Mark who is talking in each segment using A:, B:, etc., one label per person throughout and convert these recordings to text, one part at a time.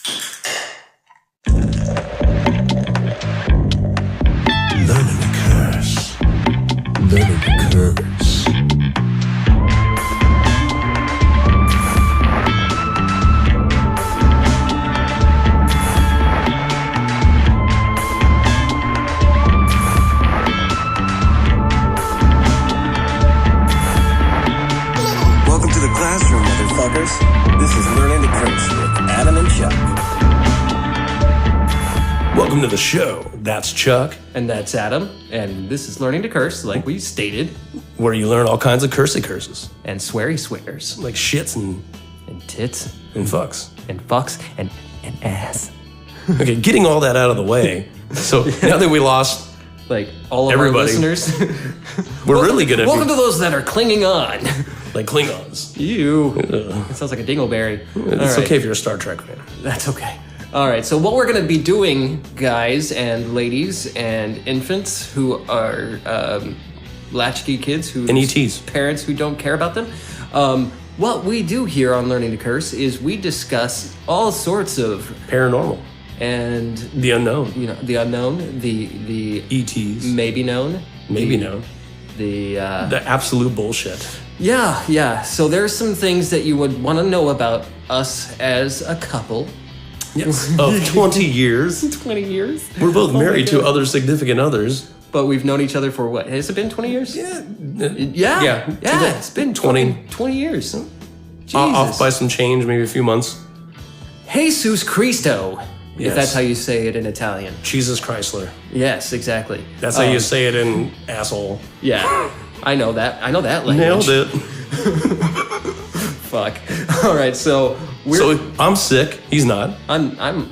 A: Learning to curse. Learning to curse.
B: Welcome to the classroom, motherfuckers. This is Learning to Curse with Adam and Chuck.
A: Welcome to the show. That's Chuck,
C: And that's Adam, and this is Learning to Curse, like we stated,
A: where you learn all kinds of cursey curses,
C: and sweary swears,
A: like shits and
C: tits,
A: fucks.
C: and fucks, and ass.
A: Okay, getting all that out of the way. So now that we lost,
C: Like all of
A: Everybody.
C: our listeners.
A: we're really good at
C: Welcome to those that are clinging on.
A: like Klingons.
C: You. It sounds like a dingleberry.
A: It's okay if you're a Star Trek fan.
C: That's okay. All right, so what we're going to be doing, guys and ladies and infants who are latchkey kids, who
A: And ETs.
C: parents who don't care about them, what we do here on Learning to Curse is we discuss all sorts of
A: Paranormal.
C: and
A: The unknown.
C: you know the unknown, the
A: ETs.
C: maybe known,
A: Maybe
C: the,
A: known.
C: the
A: The absolute bullshit.
C: yeah. So there's some things that you would want to know about us as a couple.
A: Yes. Of 20 years.
C: 20 years.
A: We're both
C: my
A: married to
C: God.
A: other significant others.
C: But we've known each other for what? Has it been 20 years?
A: Yeah.
C: Yeah. It's been 20 years. Jesus.
A: Off by some change, maybe a few months.
C: Jesus Cristo,
A: Yes.
C: if that's how you say it in Italian.
A: Jesus Chrysler.
C: Yes, exactly.
A: That's how you say it in asshole.
C: Yeah, I know that. I know that language.
A: Nailed it.
C: Fuck. All right, so we're.
A: So I'm sick. He's not.
C: I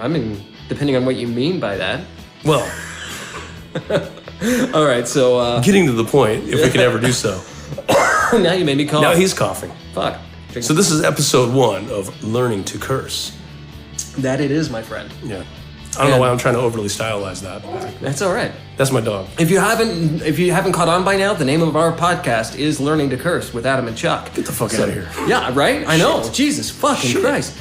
C: mean, depending on what you mean by that.
A: Well,
C: All right, so
A: getting to the point, if we could ever do so.
C: now you made me cough.
A: Now he's coughing.
C: Fuck.
A: So this is episode 1 of Learning to Curse.
C: That it is, my friend.
A: Yeah. I don't know why I'm trying to overly stylize that.
C: That's all right.
A: That's my dog.
C: If you haven't caught on by now, the name of our podcast is Learning to Curse with Adam and Chuck.
A: Get the fuck out of here.
C: Yeah, right. I know. Jesus fucking Christ.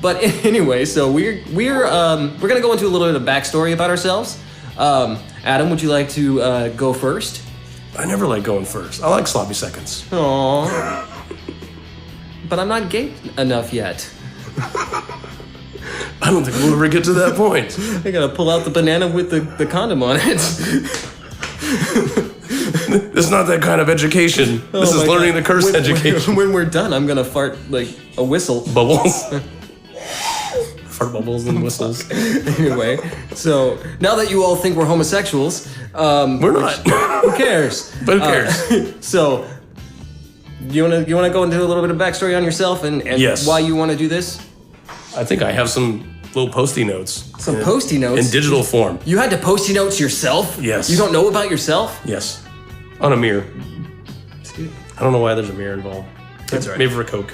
C: But anyway, so we're gonna go into a little bit of backstory about ourselves. Adam, would you like to go first?
A: I never like going first. I like sloppy seconds.
C: Aww. But I'm not gay enough yet.
A: I don't think we'll ever get to that point.
C: I gotta pull out the banana with the condom on it.
A: It's not that kind of education. This is
C: Oh my
A: learning
C: God.
A: the curse education.
C: When we're done, I'm gonna fart like a whistle.
A: Bubbles. Fart bubbles and whistles.
C: Anyway, so now that you all think we're homosexuals,
A: We're not.
C: who cares?
A: But who cares?
C: So, you wanna go into a little bit of backstory on yourself and
A: Yes.
C: why you want to do this?
A: I think I have some little post-it notes.
C: Some post-it notes?
A: In digital form.
C: You had to post-it notes yourself?
A: Yes.
C: You don't know about yourself?
A: Yes. On a mirror. I don't know why there's a mirror involved.
C: That's right.
A: Maybe for a Coke.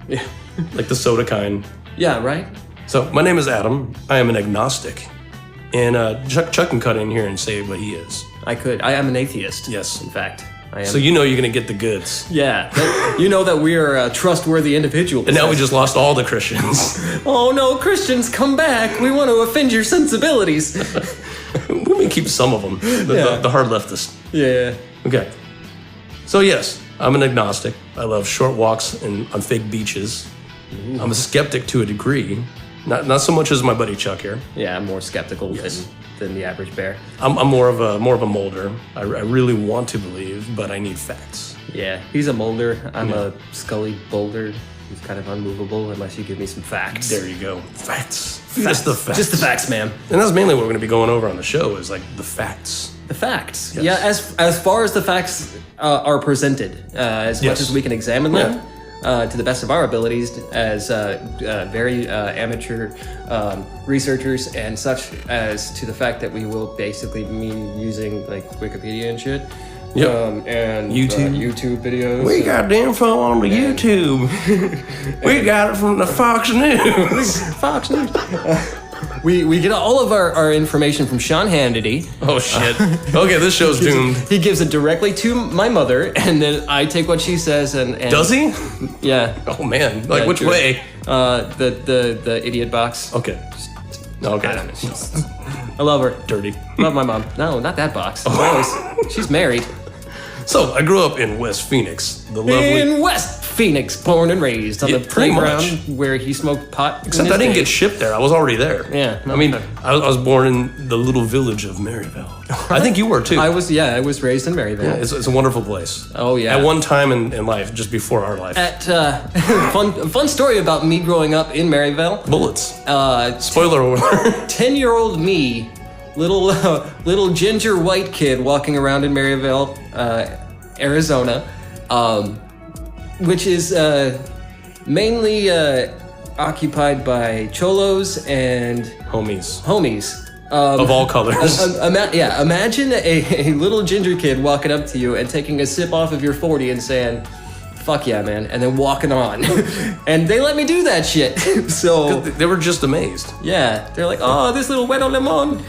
C: Yeah.
A: Like the soda kind.
C: Yeah, right?
A: So, my name is Adam. I am an agnostic. And Chuck can cut in here and say what he is.
C: I am an atheist.
A: Yes.
C: In fact, I am.
A: So you know you're going to get the goods.
C: Yeah. You know that we are trustworthy individuals.
A: And now we just lost all the Christians.
C: Oh no, Christians, come back. We want to offend your sensibilities.
A: We may keep some of them. The hard leftists.
C: Yeah.
A: Okay. So yes, I'm an agnostic. I love short walks on fake beaches.
C: Ooh.
A: I'm a skeptic to a degree. Not so much as my buddy Chuck here.
C: Yeah, I'm more skeptical than the average bear.
A: I'm more of a molder. I really want to believe, but I need facts.
C: Yeah, he's a molder. I'm a Scully boulder. He's kind of unmovable unless you give me some facts.
A: There you go. Facts. Just the facts.
C: Just the facts, man.
A: And that's mainly what we're going to be going over on the show is like the facts.
C: The facts.
A: Yes.
C: Yeah, as far as the facts are presented, as much
A: Yes.
C: as we can examine them. To the best of our abilities as very amateur researchers and such as to the fact that we will basically mean using like Wikipedia and shit.
A: Yep.
C: And
A: YouTube.
C: YouTube videos.
A: We got the info on the YouTube. We got it from the Fox News.
C: Fox News. We get all of our information from Sean Hannity.
A: Oh shit. Okay, this show's doomed.
C: He gives it directly to my mother, and then I take what she says and
A: Does he?
C: Yeah.
A: Oh man. Like
C: Yeah,
A: which
C: dude.
A: way?
C: The idiot box.
A: Okay. Okay.
C: I don't know. I love her.
A: Dirty.
C: Love my mom. No, not that box. She's married.
A: So I grew up in West Phoenix, the lovely.
C: In West Phoenix, born and raised on
A: Yeah,
C: the
A: pretty
C: playground
A: much.
C: where he smoked pot.
A: Except I didn't get shipped there. I was already there.
C: Yeah,
A: I mean,
C: okay.
A: I was born in the little village of Maryville. I think you were too.
C: I was raised in Maryville.
A: It's a wonderful place.
C: Oh, yeah.
A: At one time in life, just before our life.
C: Fun story about me growing up in Maryville.
A: Bullets. Spoiler alert.
C: 10-year-old me, little ginger white kid walking around in Maryville, Arizona, which is mainly occupied by cholos and
A: Homies.
C: homies.
A: Of all colors.
C: Imagine a little ginger kid walking up to you and taking a sip off of your 40 and saying, "Fuck yeah, man," and then walking on. And they let me do that shit. So
A: They were just amazed.
C: yeah, they're like, "Oh, this little huevo limon."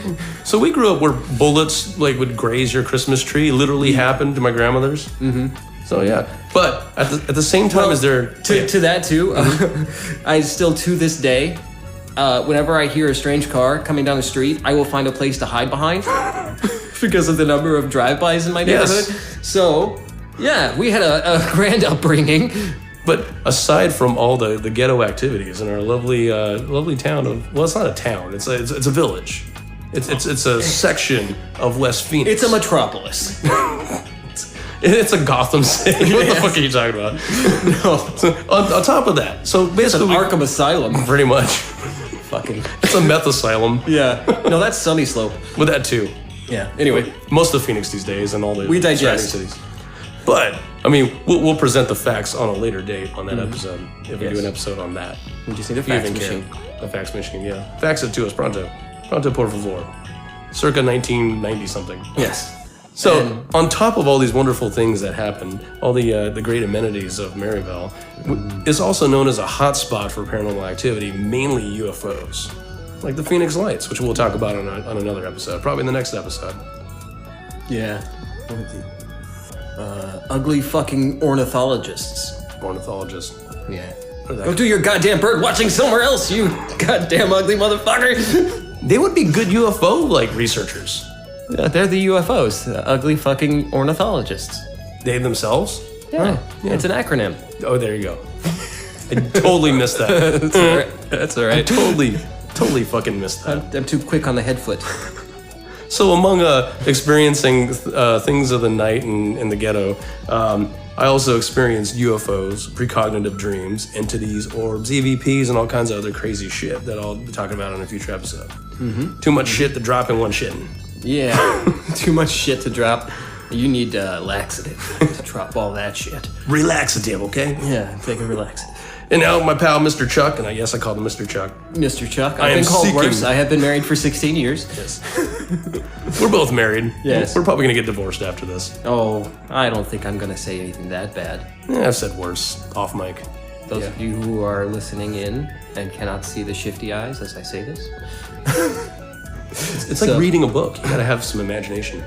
A: So we grew up where bullets would graze your Christmas tree. Literally happened to my grandmother's. Mm-hmm. So yeah, but at the same time as there
C: To that too, I still to this day, whenever I hear a strange car coming down the street, I will find a place to hide behind because of the number of drive-bys in my neighborhood.
A: Yes.
C: So yeah, we had a grand upbringing.
A: But aside from all the ghetto activities in our lovely town of, well, it's not a town, it's a village. It's a section of West Phoenix.
C: It's a metropolis.
A: It's a Gotham City. What the fuck are you talking about?
C: No,
A: So, on top of that, so
C: it's an
A: basically,
C: Arkham Asylum.
A: pretty much,
C: Fucking
A: it's a meth asylum
C: yeah. No, that's Sunny Slope.
A: with that too.
C: Yeah. Anyway,
A: Most of Phoenix these days and all the
C: We digest.
A: surrounding cities. But I mean, we'll present the facts on a later date on that episode if we
C: Yes.
A: do an episode on that.
C: we just need a
A: If you
C: fax
A: even care.
C: machine.
A: A fax machine, yeah. Fax it to us pronto. Pronto por favor. Circa 1990 something.
C: Yes.
A: So,
C: And-
A: on top of all these wonderful things that happen, all the great amenities of Maryville, it's also known as a hotspot for paranormal activity, mainly UFOs, like the Phoenix Lights, which we'll talk about on another episode, probably in the next episode.
C: Yeah. Ugly fucking ornithologists.
A: Ornithologist.
C: Yeah.
A: Or that-
C: Go do your goddamn bird watching somewhere else, you goddamn ugly motherfucker.
A: They would be good UFO researchers.
C: They're the UFOs, the ugly fucking ornithologists.
A: They themselves.
C: Yeah. It's an acronym.
A: Oh, there you go. I totally missed that.
C: That's all right. That's all right.
A: Totally fucking missed that.
C: I'm too quick on the head foot.
A: So among experiencing things of the night in the ghetto, I also experienced UFOs, precognitive dreams, entities, orbs, EVPs, and all kinds of other crazy shit that I'll be talking about in a future episode. Mm-hmm. Too much shit to drop in one shitting.
C: Yeah. Too much shit to drop. You need laxative to drop all that shit.
A: Relaxative, okay?
C: Yeah, take a laxative.
A: And now my pal Mr. Chuck, and yes, I called him Mr. Chuck.
C: Mr. Chuck,
A: I
C: I've
A: am
C: been called
A: seeking-
C: worse. I have been married for 16 years.
A: Yes. We're both married.
C: Yes.
A: We're probably gonna get divorced after this.
C: Oh, I don't think I'm gonna say anything that bad.
A: I've said worse off mic.
C: Those of you who are listening in and cannot see the shifty eyes as I say this.
A: It's like
C: So-
A: reading a book. You gotta have some imagination.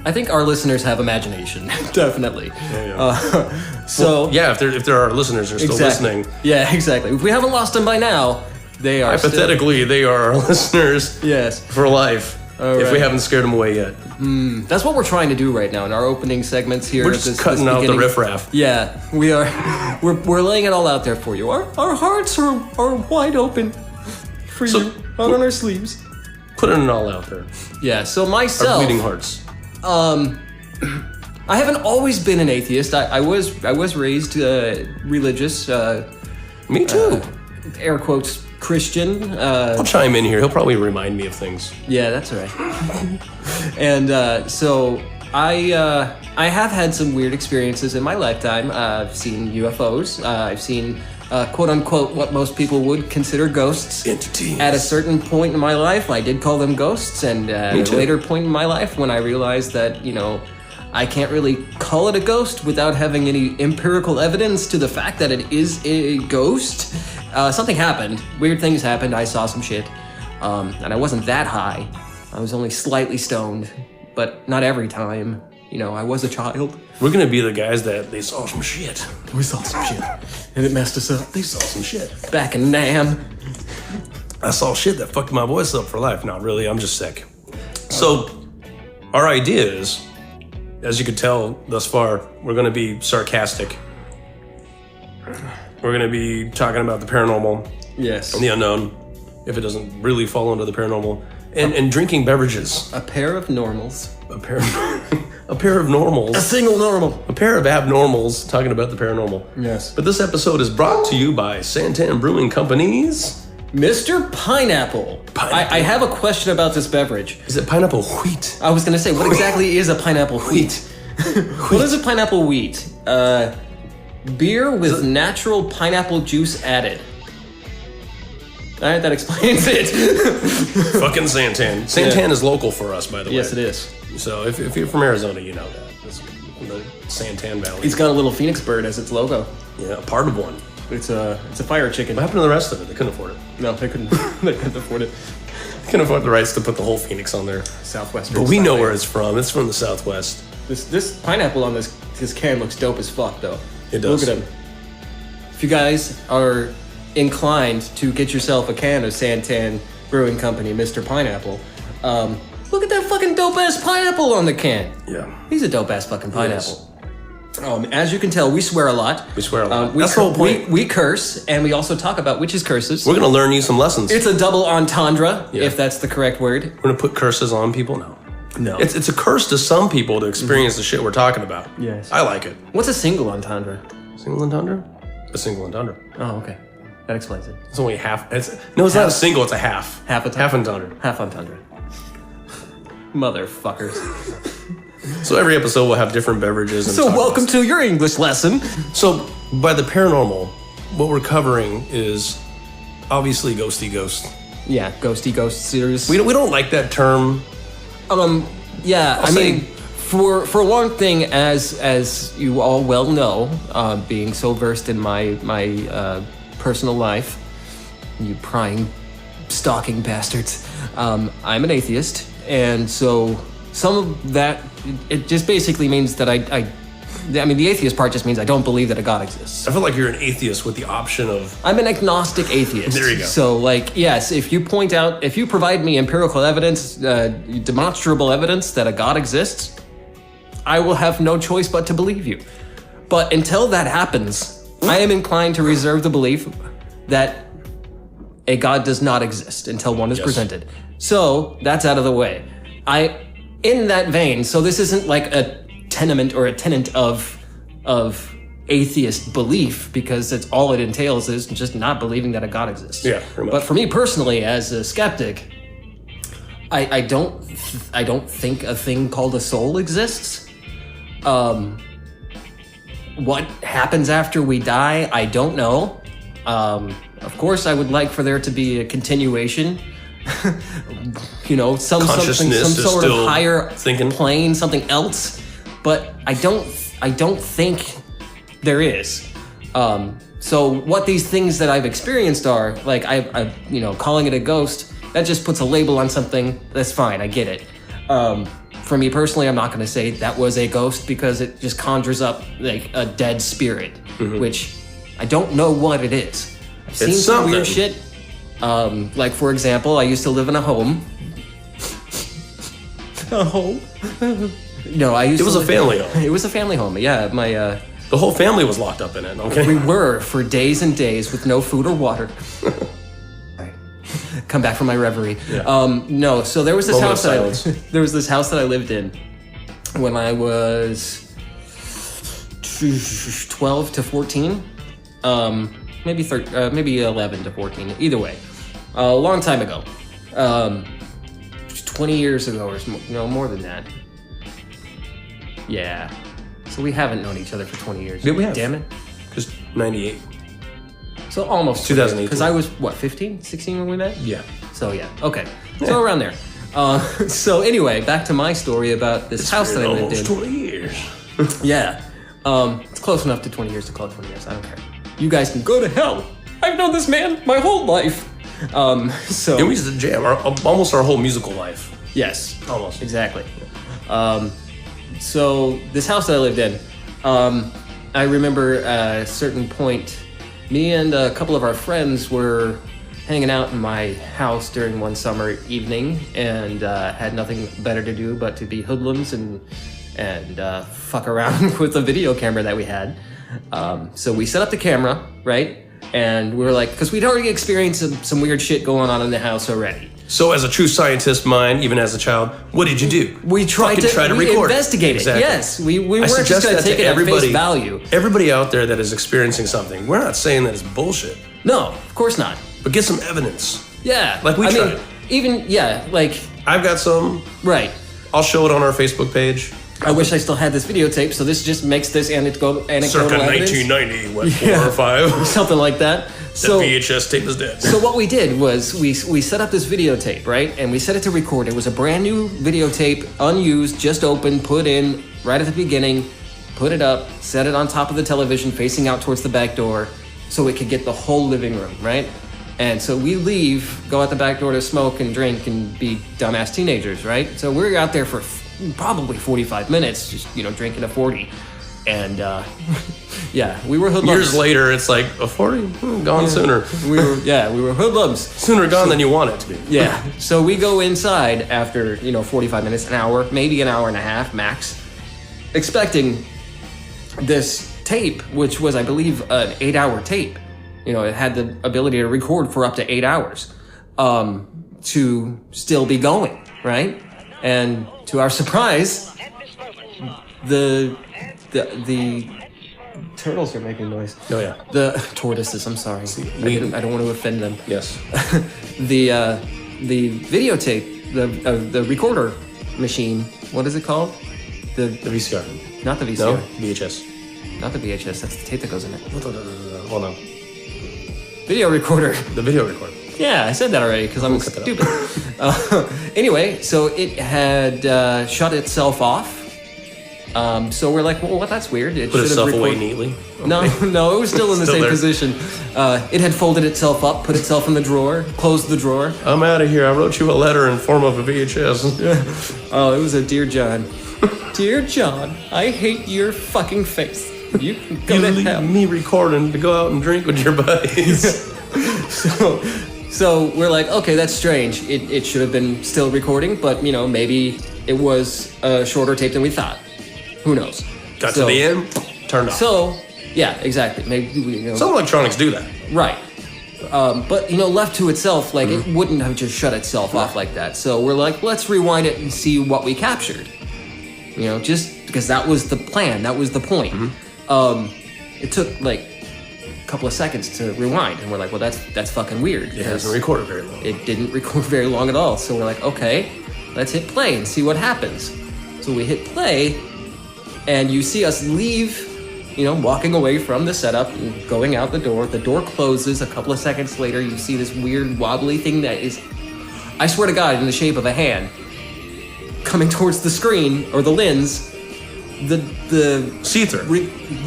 C: I think our listeners have imagination, definitely.
A: Yeah.
C: So
A: Yeah, if there are listeners who are still
C: exactly.
A: listening,
C: Yeah, exactly. If we haven't lost them by now, they are still-
A: hypothetically, they are our listeners
C: Yes,
A: for life.
C: All
A: if we
C: right.
A: haven't scared them away yet,
C: that's what we're trying to do right now in our opening segments here.
A: we're
C: at
A: just
C: this
A: cutting out the
C: beginning.
A: riffraff.
C: Yeah, we are. We're laying it all out there for you. Our hearts are wide open for
A: So-
C: you, out on our sleeves.
A: Putting it all out there.
C: Yeah. So
A: Our
C: myself,
A: bleeding hearts.
C: I haven't always been an atheist. I was raised religious,
A: Me too.
C: air quotes Christian.
A: I'll chime in here. He'll probably remind me of things.
C: Yeah, that's all right. And so I have had some weird experiences in my lifetime. I've seen UFOs. I've seen quote unquote what most people would consider ghosts.
A: Entities.
C: At a certain point in my life, I did call them ghosts, and at
A: Me
C: a
A: too.
C: later point in my life, when I realized that I can't really call it a ghost without having any empirical evidence to the fact that it is a ghost. Something happened. Weird things happened. I saw some shit. And I wasn't that high. I was only slightly stoned, but not every time. I was a child.
A: We're gonna be the guys that they saw some shit.
C: We saw some shit, and it messed us up.
A: They saw some shit.
C: Back in Nam.
A: I saw shit that fucked my voice up for life. Not really, I'm just sick. So, our idea is, as you could tell thus far, we're gonna be sarcastic. We're gonna be talking about the paranormal,
C: Yes.
A: the unknown, if it doesn't really fall into the paranormal, and drinking beverages.
C: A pair of normals.
A: A pair of normals.
C: Single normal.
A: A pair of abnormals talking about the paranormal.
C: Yes.
A: But this episode is brought to you by Santan Brewing Company's.
C: Mr. Pineapple.
A: Pineapple.
C: I have a question about this beverage.
A: Is it pineapple wheat?
C: I was going to say, what exactly is a pineapple wheat? What is a pineapple wheat? Beer with natural pineapple juice added. All right, that explains it.
A: Fucking Santan. Santan is local for us, by the way.
C: Yes, it is.
A: So if you're from Arizona, you know that. It's in the Santan Valley.
C: It's got a little phoenix bird as its logo.
A: Yeah, a part of one.
C: It's a fire chicken.
A: What happened to the rest of it? They couldn't afford it.
C: No, they couldn't. They couldn't afford it.
A: They couldn't afford the rights to put the whole phoenix on there.
C: Southwestern.
A: But we know
C: style.
A: where it's from. It's from the Southwest.
C: This pineapple on this can looks dope as fuck, though.
A: It does.
C: Look at him. If you guys are inclined to get yourself a can of Santan Brewing Company, Mr. Pineapple, look at that fucking dope ass pineapple on the can.
A: Yeah.
C: He's a dope ass fucking pineapple. As you can tell, we swear a lot.
A: We swear a lot.
C: We
A: That's the whole point.
C: We curse, and we also talk about witches' curses.
A: We're going to learn you some lessons.
C: It's a double entendre,
A: Yeah.
C: if that's the correct word.
A: We're going to put curses on people? No.
C: No.
A: It's a curse to some people to experience the shit we're talking about.
C: Yes.
A: I like it.
C: What's a single entendre?
A: Single entendre? A single entendre.
C: Oh, okay. That explains it.
A: It's only half. It's not a single, it's a half.
C: Half a
A: Half entendre.
C: Half entendre. Motherfuckers.
A: So every episode will have different beverages. And
C: So
A: talk
C: welcome
A: about
C: to your English lesson.
A: So by the paranormal, what we're covering is obviously ghosty ghost.
C: Yeah, ghosty ghost series.
A: We don't like that term.
C: Yeah, I
A: say-
C: mean, for one thing, as you all well know, being so versed in my personal life, you prying, stalking bastards, I'm an atheist, and so some of that it just basically means that I mean, the atheist part just means I don't believe that a God exists.
A: I feel like you're an atheist with the option of
C: I'm an agnostic atheist.
A: There you go.
C: So, like, yes, if you provide me empirical evidence, demonstrable evidence that a God exists, I will have no choice but to believe you. But until that happens, I am inclined to reserve the belief that a God does not exist until one is
A: Yes.
C: presented. So, that's out of the way. In that vein, so this isn't like a tenement or a tenet of atheist belief, because it's all it entails is just not believing that a God exists.
A: Yeah, pretty much.
C: But for me personally, as a skeptic, I don't think a thing called a soul exists. What happens after we die, I don't know. Of course, I would like for there to be a continuation. Some
A: Consciousness is
C: sort of
A: still
C: higher
A: thinking.
C: plane, something else. But I don't think there is. So what these things that I've experienced are, like, I calling it a ghost, that just puts a label on something. That's fine, I get it. For me personally, I'm not going to say that was a ghost, because it just conjures up like a dead spirit, which I don't know what it is. I've seen some weird
A: something.
C: shit. Like, for example, I used to live in a home. A home? No, I used
A: It was
C: to
A: a family home.
C: It was a family home. Yeah,
A: The whole family was locked up in it. Okay.
C: we were for days and days with no food or water. Come back from my reverie.
A: Yeah.
C: No, so there was this
A: Moment
C: house
A: of
C: that
A: silence.
C: there was this house that I lived in when I was 12 to 14. Maybe 11 to 14. Either way, a long time ago. 20 years ago, or more than that. Yeah. So we haven't known each other for 20 years.
A: Yeah, we have.
C: Damn it.
A: Just 98.
C: So almost
A: 2018.
C: Because I was, 15, 16 when we met?
A: Yeah.
C: So yeah, okay. So around there. So anyway, back to my story about this house that I lived
A: Almost
C: in.
A: 20 years.
C: Yeah. It's close enough to 20 years to call it 20 years. I don't care. You guys can go to hell. I've known this man my whole life. So
A: Yeah, we used to jam almost our whole musical life.
C: yes,
A: Almost.
C: exactly. So this house that I lived in, I remember at a certain point, me and a couple of our friends were hanging out in my house during one summer evening and had nothing better to do but to be hoodlums and fuck around with the video camera that we had. So we set up the camera, right? And we were like, because we'd already experienced some weird shit going on in the house already.
A: So, as a true scientist mind, even as a child, what did you do?
C: We tried to
A: record.
C: Investigate it.
A: Exactly.
C: Yes, we weren't just going to take it at face value.
A: Everybody out there that is experiencing something, we're not saying that it's bullshit,
C: No, of course not.
A: but get some evidence.
C: Yeah,
A: Like we
C: I
A: tried.
C: mean, even like
A: I've got some.
C: right.
A: I'll show it on our Facebook page.
C: I wish I still had this videotape, so this just makes this anecdotal
A: Circa
C: evidence.
A: 1990, what, 4 or 5?
C: Something like that.
A: The
C: So,
A: VHS tape is dead.
C: so what we did was we set up this videotape, right? And we set it to record. It was a brand new videotape, unused, just open, put in right at the beginning, put it up, set it on top of the television facing out towards the back door so it could get the whole living room, right? And so we leave, go out the back door to smoke and drink and be dumbass teenagers, right? So we're out there for probably 45 minutes, just, drinking a 40. And yeah, we were hoodlums.
A: Years later, it's like, a 40? Gone sooner.
C: We were hoodlums.
A: Sooner gone than you want it to be.
C: Yeah. So we go inside after, 45 minutes, an hour, maybe an hour and a half max, expecting this tape, which was, I believe, an 8-hour tape. It had the ability to record for up to 8 hours, to still be going, right? And to our surprise, the turtles are making noise.
A: Oh, yeah.
C: The tortoises, I'm sorry. I don't want to offend them.
A: Yes.
C: The videotape, the recorder machine, what is it called?
A: The VCR.
C: Not the VCR.
A: No? VHS.
C: Not the VHS, that's the tape that goes in it.
A: Hold on.
C: Video recorder.
A: The video recorder.
C: Yeah, I said that already because I'm
A: cut that
C: stupid. Anyway, so it had shut itself off. So we're like, well, that's weird. It
A: Put
C: should
A: itself
C: have
A: away neatly.
C: No, it was still in the
A: Still
C: same
A: there.
C: position. It had folded itself up, put itself in the drawer, closed the drawer.
A: I'm out of here. I wrote you a letter in form of a VHS.
C: Oh, it was a Dear John. Dear John, I hate your fucking face. You can go
A: You
C: to
A: leave
C: hell.
A: me recording to go out and drink with your buddies.
C: So we're like, okay, that's strange. It should have been still recording, but maybe it was a shorter tape than we thought. Who knows?
A: Got to the end, turned off.
C: So, yeah, exactly. Maybe
A: Some electronics do that.
C: right. But left to itself, like it wouldn't have just shut itself off like that. So we're like, let's rewind it and see what we captured. Just because that was the plan, that was the point. It took like a couple of seconds to rewind, and we're like, well, that's fucking weird.
A: It hasn't recorded very long.
C: It didn't record very long at all. So we're like, okay, let's hit play and see what happens. So we hit play, and you see us leave, walking away from the setup and going out the door. The door closes. A couple of seconds later, you see this weird wobbly thing that is, I swear to God, in the shape of a hand, coming towards the screen or the lens. The
A: See-through.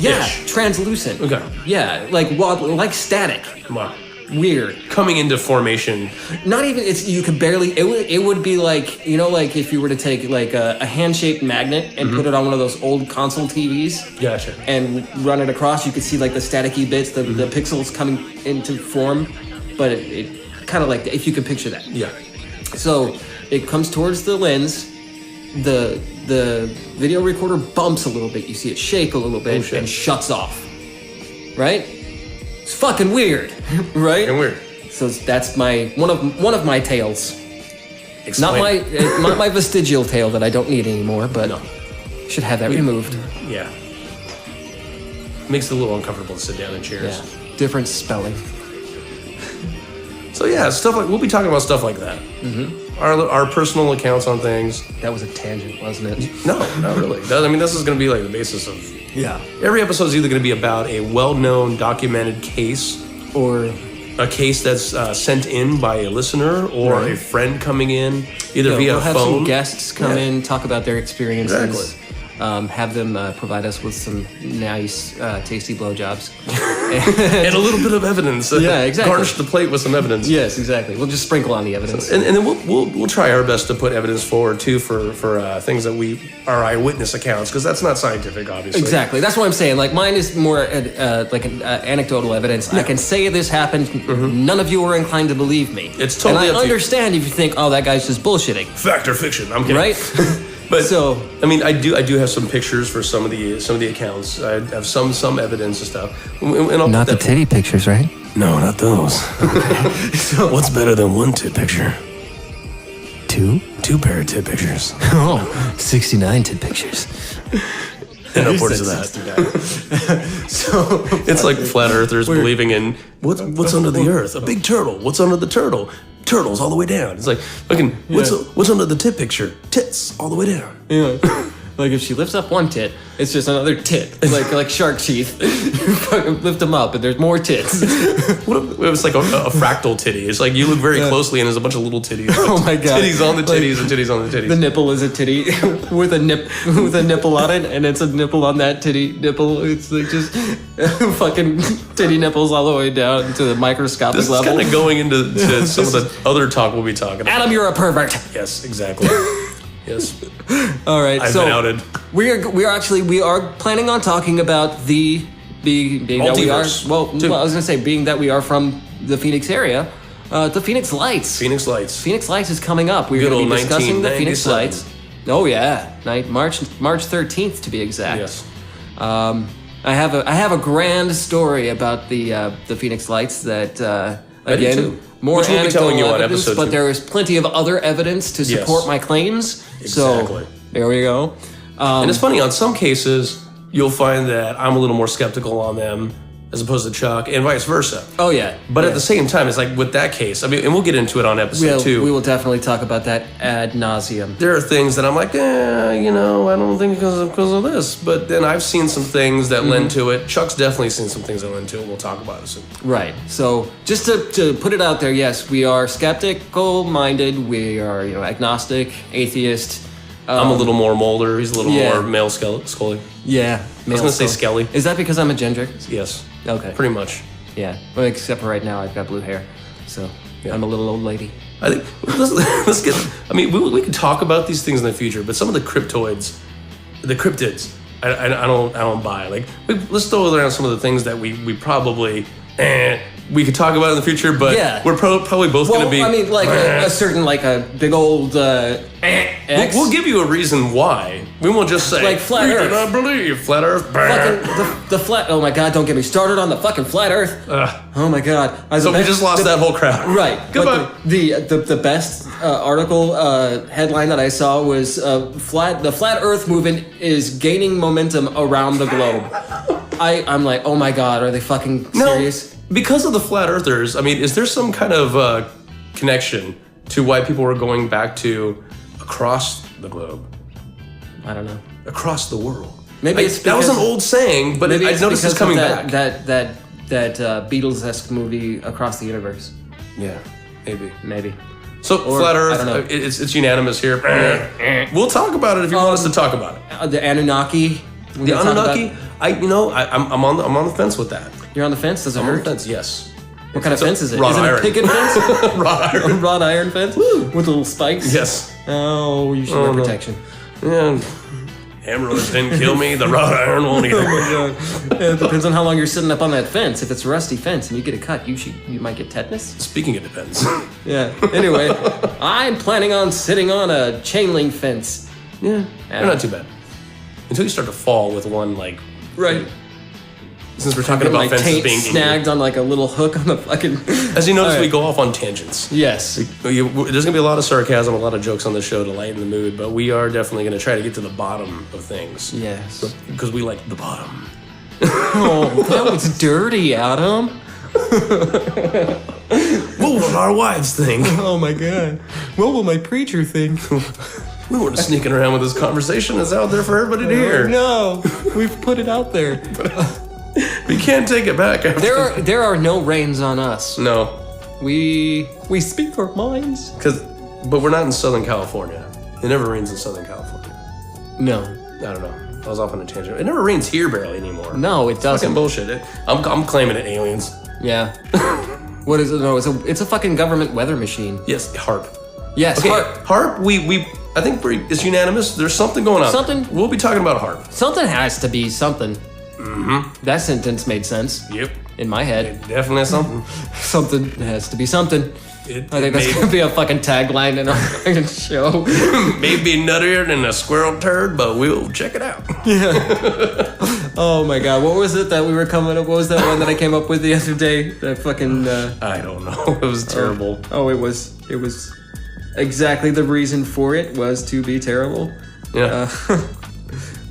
A: Ish.
C: translucent.
A: Okay.
C: Yeah, like wobbly, like static.
A: Wow.
C: Weird.
A: Coming into formation.
C: Not even you could barely it would be like like if you were to take like a hand-shaped magnet and put it on one of those old console TVs
A: Gotcha.
C: and run it across, you could see like the staticky bits, the pixels coming into form, but it kind of like if you could picture that.
A: Yeah.
C: So it comes towards the lens, the video recorder bumps a little bit, you see it shake a little bit
A: shit.
C: and shuts off. Right? It's fucking weird, right?
A: And weird.
C: So that's my one of my tales.
A: Explain.
C: Not my vestigial tail that I don't need anymore, but should have that removed.
A: Yeah. Makes it a little uncomfortable to sit down in chairs.
C: Yeah, different spelling.
A: So yeah, stuff like we'll be talking about stuff like that. Mm-hmm. Our personal accounts on things.
C: That was a tangent, wasn't it?
A: No, not really. This is going to be like the basis of.
C: Yeah.
A: Every episode is either going to be about a well-known, documented case,
C: Or
A: a case that's sent in by a listener or
C: Right.
A: a friend coming in, either via
C: we'll have
A: phone.
C: some guests come
A: Yeah.
C: in, talk about their experiences.
A: Exactly.
C: Have them provide us with some nice, tasty blowjobs.
A: and a little bit of evidence.
C: Yeah, exactly.
A: Garnish the plate with some evidence.
C: Yes, exactly. We'll just sprinkle on the evidence.
A: And then we'll try our best to put evidence forward too for things that are eyewitness accounts, because that's not scientific, obviously.
C: Exactly. That's what I'm saying. Like mine is more like an anecdotal evidence. I can say this happened. None of you are inclined to believe me.
A: It's totally
C: And
A: up
C: I
A: to you.
C: understand if you think, oh, that guy's just bullshitting,
A: Fact or fiction? I'm kidding.
C: right?
A: But
C: So-
A: I mean, I do have some pictures for some of the accounts. I have some evidence and stuff. And I'll
C: Not
A: put
C: the
A: that-
C: titty pictures, right?
A: No, not those. So what's better than one tit picture? Two pair of tit pictures.
C: Oh, 69 tit pictures.
A: And upwards of that.
C: So
A: It's like flat earthers believing in what's under the earth? A big turtle. What's under the turtle? Turtles all the way down. It's like fucking what's under the tit picture? Tits all the way down.
C: yeah. Like if she lifts up one tit, it's just another tit, like shark teeth. You fucking lift them up, and there's more tits.
A: What if it was like a fractal titty? It's like you look very closely and there's a bunch of little titties.
C: Oh my God.
A: Titties on the titties and titties on the titties.
C: The nipple is a titty with a nipple on it, and it's a nipple on that titty nipple. It's like just fucking titty nipples all the way down to the microscopic
A: This is
C: level.
A: kind of going into some of the other talk we'll be talking about.
C: Adam, you're a pervert.
A: Yes, exactly. Yes,
C: All right,
A: I've
C: so
A: been outed.
C: we are planning on talking about being that we are.
A: Multiverse.
C: Well, I was gonna say being that we are from the Phoenix area, the Phoenix Lights.
A: Phoenix Lights.
C: Phoenix Lights is coming up. We're
A: Good
C: going to be
A: old
C: discussing the Phoenix
A: 1997.
C: Lights. Oh yeah, March 13th to be exact.
A: Yes.
C: I have a grand story about the Phoenix Lights that
A: I do
C: again
A: too.
C: more
A: Which we'll be telling you
C: anecdotal
A: on
C: evidence,
A: episode
C: but
A: 2.
C: there is plenty of other evidence to support
A: Yes.
C: my claims.
A: Exactly.
C: So there we go.
A: And it's funny, on some cases, you'll find that I'm a little more skeptical on them as opposed to Chuck, and vice versa.
C: Oh yeah,
A: But
C: yeah.
A: at the same time, it's like with that case, I mean, and we'll get into it on episode 2.
C: we will definitely talk about that ad nauseum.
A: There are things that I'm like, I don't think because of this. But then I've seen some things that lend to it. Chuck's definitely seen some things that lend to it. We'll talk about it soon.
C: Right. So just to put it out there, yes, we are skeptical minded. We are agnostic, atheist.
A: I'm a little more Mulder. He's a little
C: yeah.
A: more male Scully.
C: Yeah.
A: I was going to say Skelly.
C: Is that because I'm a ginger?
A: Yes.
C: Okay.
A: Pretty much.
C: Yeah. Well, except for right now, I've got blue hair, so I'm a little old lady.
A: I think let's get. I mean, we could talk about these things in the future, but some of the cryptids, I don't buy. Like, let's throw around some of the things that we probably we could talk about in the future, but
C: Yeah.
A: we're probably both
C: Well,
A: going to be.
C: I mean, like a certain, like a big old X.
A: We'll give you a reason why. We won't just say
C: Like flat
A: we
C: Earth.
A: do not believe flat Earth.
C: Fucking the flat. Oh my God! Don't get me started on the fucking flat Earth. Oh my God!
A: So we just lost that whole crowd.
C: Right.
A: Goodbye.
C: But the best article headline that I saw was the flat Earth movement is gaining momentum around the globe. I'm like, oh my God, are they fucking serious?
A: Because of the flat earthers, I mean, is there some kind of connection to why people were going back to across the globe,
C: I don't know.
A: across the world?
C: Maybe it's
A: that was an
C: because-
A: old saying, but
C: Maybe
A: I
C: it's
A: noticed it's
C: because
A: coming
C: of
A: back.
C: that Beatles-esque movie Across the Universe.
A: Yeah, maybe.
C: Maybe.
A: So flat
C: I
A: Earth,
C: don't know.
A: it's unanimous here. We'll talk about it if you want us to talk about it.
C: The Anunnaki. We're
A: The
C: gonna talk
A: Anunnaki,
C: about-
A: I'm on the fence with that.
C: You're on the fence. Does it
A: I'm on the
C: hurt?
A: fence, yes.
C: What kind of fence is it?
A: wrought
C: Is it
A: iron.
C: a picket fence?
A: Wrought
C: A
A: iron.
C: wrought iron fence with little spikes.
A: Yes.
C: Oh, you should wear
A: no.
C: protection.
A: Yeah. Hammerless didn't kill me. The wrought iron won't either.
C: Yeah, it depends on how long you're sitting up on that fence. If it's a rusty fence and you get a cut, you might get tetanus.
A: Speaking, it depends.
C: Yeah. Anyway, I'm planning on sitting on a chain link fence.
A: Yeah, they're not too bad. Until you start to fall with one, like,
C: Right.
A: since we're talking
C: Get my
A: about fences
C: taint
A: being
C: snagged on like a little hook on the fucking.
A: As you notice,
C: All right.
A: we go off on tangents.
C: Yes.
A: There's going to be a lot of sarcasm, a lot of jokes on the show to lighten the mood, but we are definitely going to try to get to the bottom of things.
C: Yes.
A: Because we like the bottom.
C: Oh, that was dirty, Adam.
A: What will our wives think?
C: Oh my God. What will my preacher think?
A: We weren't sneaking around with this conversation. It's out there for everybody to hear.
C: No, we've put it out there.
A: We can't take it back. After.
C: There are no reins on us.
A: No.
C: We speak our minds.
A: But we're not in Southern California. It never rains in Southern California.
C: No.
A: I don't know. I was off on a tangent. It never rains here barely anymore.
C: No, it doesn't.
A: Fucking bullshit. I'm claiming it aliens.
C: Yeah. What is it? No, it's a fucking government weather machine.
A: Yes, HARP.
C: Yes,
A: Okay,
C: HARP.
A: HARP. I think it's unanimous. There's something going on.
C: Something?
A: We'll be talking about HARP.
C: Something has to be something. Mm-hmm. That sentence made sense.
A: Yep.
C: In my head.
A: It definitely has something.
C: Something has to be something. I think that's
A: may-
C: gonna be a fucking tagline in our fucking show.
A: Maybe nuttier than a squirrel turd, but we'll check it out.
C: Oh my god, what was it that we were coming up? What was that one that I came up with the other day? That fucking.
A: I don't know. It was terrible.
C: Oh, it was exactly the reason for it was to be terrible.
A: Yeah.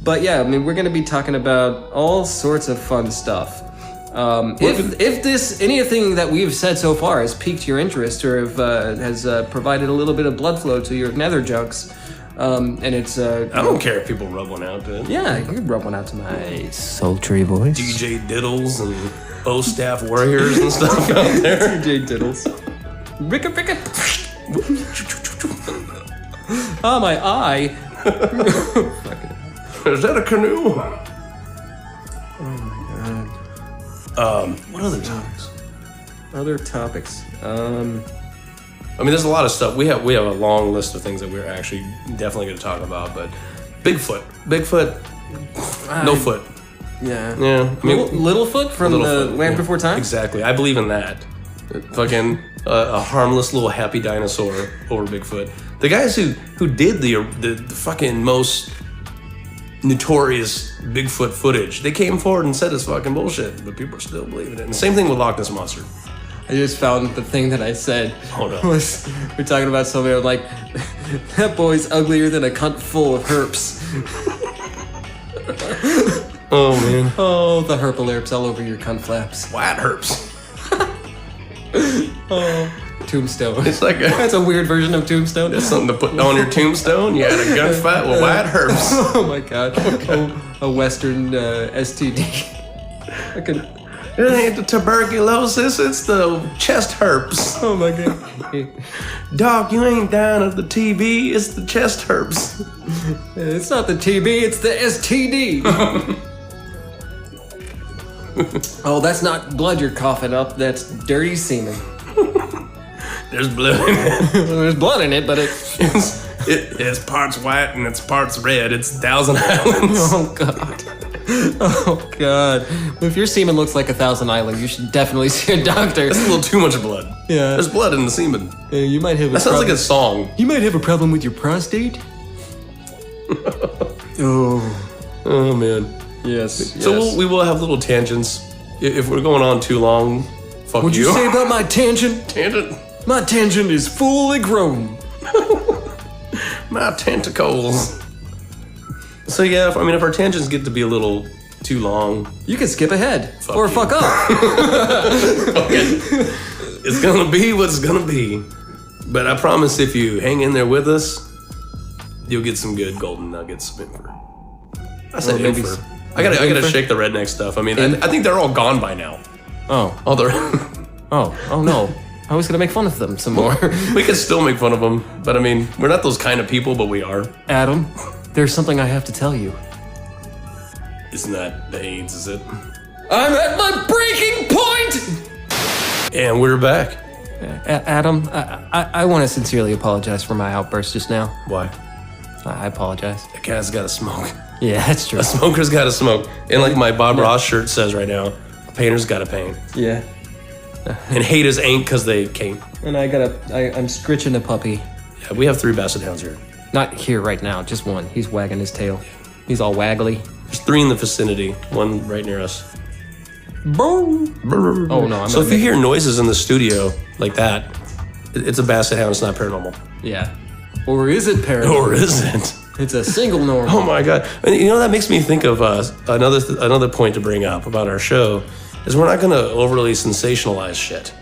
C: But yeah, I mean, we're gonna be talking about all sorts of fun stuff. If anything that we've said so far has piqued your interest or has provided a little bit of blood flow to your nether junks, and it's
A: I don't care if people rub one out, dude.
C: yeah, you can rub one out to my sultry voice.
A: DJ Diddles and O Staff Warriors and stuff out there.
C: DJ Diddles. Ricka ricka. Ah, my eye.
A: Is that a canoe?
C: Oh my god.
A: What other topics?
C: Other topics.
A: I mean, there's a lot of stuff. We have a long list of things that we're actually definitely going to talk about. But Bigfoot, no foot.
C: Yeah.
A: Yeah, I mean,
C: Littlefoot from
A: Littlefoot,
C: the Land
A: yeah.
C: Before Time?
A: Exactly. I believe in that. Fucking a harmless little happy dinosaur over Bigfoot. The guys who did the fucking most notorious Bigfoot footage, they came forward and said it's fucking bullshit, but people are still believing it. And the same thing with Loch Ness Monster.
C: I just found the thing that I said.
A: Hold on.
C: Was we're talking about somebody I'm like, that boy's uglier than a cunt full of herps.
A: Oh man,
C: Oh, the herpalerps all over your cunt flaps.
A: white herps.
C: Tombstone.
A: It's like
C: That's a weird version of Tombstone.
A: that's something to put on your tombstone. You had a gunfight with white herps.
C: Oh my god. A Western STD. Fucking.
A: It ain't the tuberculosis, it's the chest herpes.
C: Oh my god.
A: Dog, you ain't down at the TB, it's the chest herpes.
C: It's not the TB, it's the STD. Oh, that's not blood you're coughing up, that's dirty semen.
A: There's blood in it.
C: There's blood in it, but it.
A: It's parts white and it's parts red. It's Thousand Islands.
C: Oh god. Oh god. If your semen looks like a Thousand Island, you should definitely see a doctor.
A: That's a little too much blood.
C: Yeah.
A: There's blood in the semen.
C: You might have.
A: That sounds like a song.
C: You might have a problem with your prostate. Oh.
A: Oh man.
C: Yes.
A: So we will have little tangents. If we're going on too long, fuck
C: What'd you say about my tangent?
A: Tangent.
C: My tangent is fully grown.
A: My tentacles. So yeah, if our tangents get to be a little too long,
C: You can skip ahead. Or
A: you.
C: fuck up.
A: it's gonna be what it's gonna be. But I promise, if you hang in there with us, you'll get some good golden nuggets. I said
C: maybe
A: infer. I gotta
C: infer?
A: shake the redneck stuff. I mean, I think they're all gone by now.
C: Oh.
A: Oh, they're.
C: Oh no. I was gonna make fun of them some more.
A: We can still make fun of them, but I mean, we're not those kind of people, but we are.
C: Adam, there's something I have to tell you.
A: Isn't that the AIDS, is it?
C: I'm at my breaking point!
A: And we're back.
C: Adam, I want to sincerely apologize for my outburst just now.
A: Why?
C: I apologize.
A: The cat's gotta smoke.
C: Yeah, that's true.
A: A smoker's gotta smoke. And like my Bob Ross shirt says right now, a painter's gotta paint.
C: Yeah.
A: And haters ain't cause they can't.
C: And I'm scritching a puppy.
A: Yeah, we have 3 basset hounds here.
C: Not here right now, just one. He's wagging his tail. He's all waggly.
A: There's 3 in the vicinity, 1 right near us.
C: Boom. Oh no, I'm
A: So
C: not
A: if you hear noises in the studio like that, it's a basset hound, it's not paranormal.
C: Yeah. Or is it paranormal?
A: Or is it?
C: It's a single normal.
A: Oh my god. And you know, that makes me think of another point to bring up about our show, is we're not gonna overly sensationalize shit.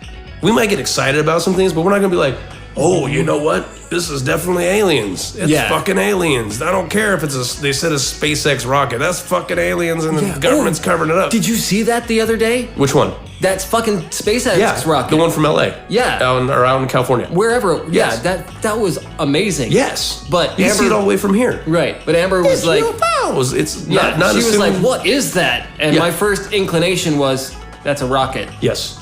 A: We might get excited about some things, but we're not gonna be like, oh, you know what? This is definitely aliens. It's
C: Yeah.
A: fucking aliens. I don't care if they said a SpaceX rocket. That's fucking aliens, and the government's covering it up.
C: Did you see that the other day?
A: Which one?
C: That's fucking SpaceX
A: Yeah,
C: rocket.
A: the one from LA.
C: Yeah.
A: Out in California.
C: Wherever.
A: Yes.
C: Yeah, that was amazing.
A: Yes.
C: But
A: you can see it
C: Amber-
A: all the way from here.
C: Right. But Amber was like,
A: no, it's
C: Yeah,
A: not
C: she was
A: assuming.
C: like, "What is that?" And
A: Yeah.
C: my first inclination was, "That's a rocket."
A: Yes,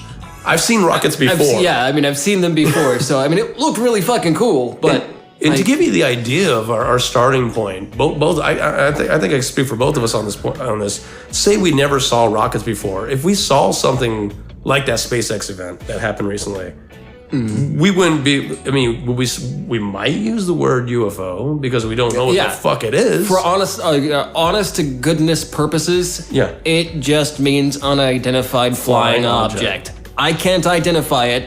A: I've seen rockets before.
C: I've seen them before. So I mean, it looked really fucking cool. But
A: And to give you the idea of our starting point, both I think I speak for both of us on this point. On this, say we never saw rockets before. If we saw something like that SpaceX event that happened recently, we wouldn't be. I mean, we might use the word UFO because we don't know what
C: Yeah.
A: the fuck it is.
C: for honest to goodness purposes,
A: Yeah.
C: it just means unidentified flying object. I can't identify it.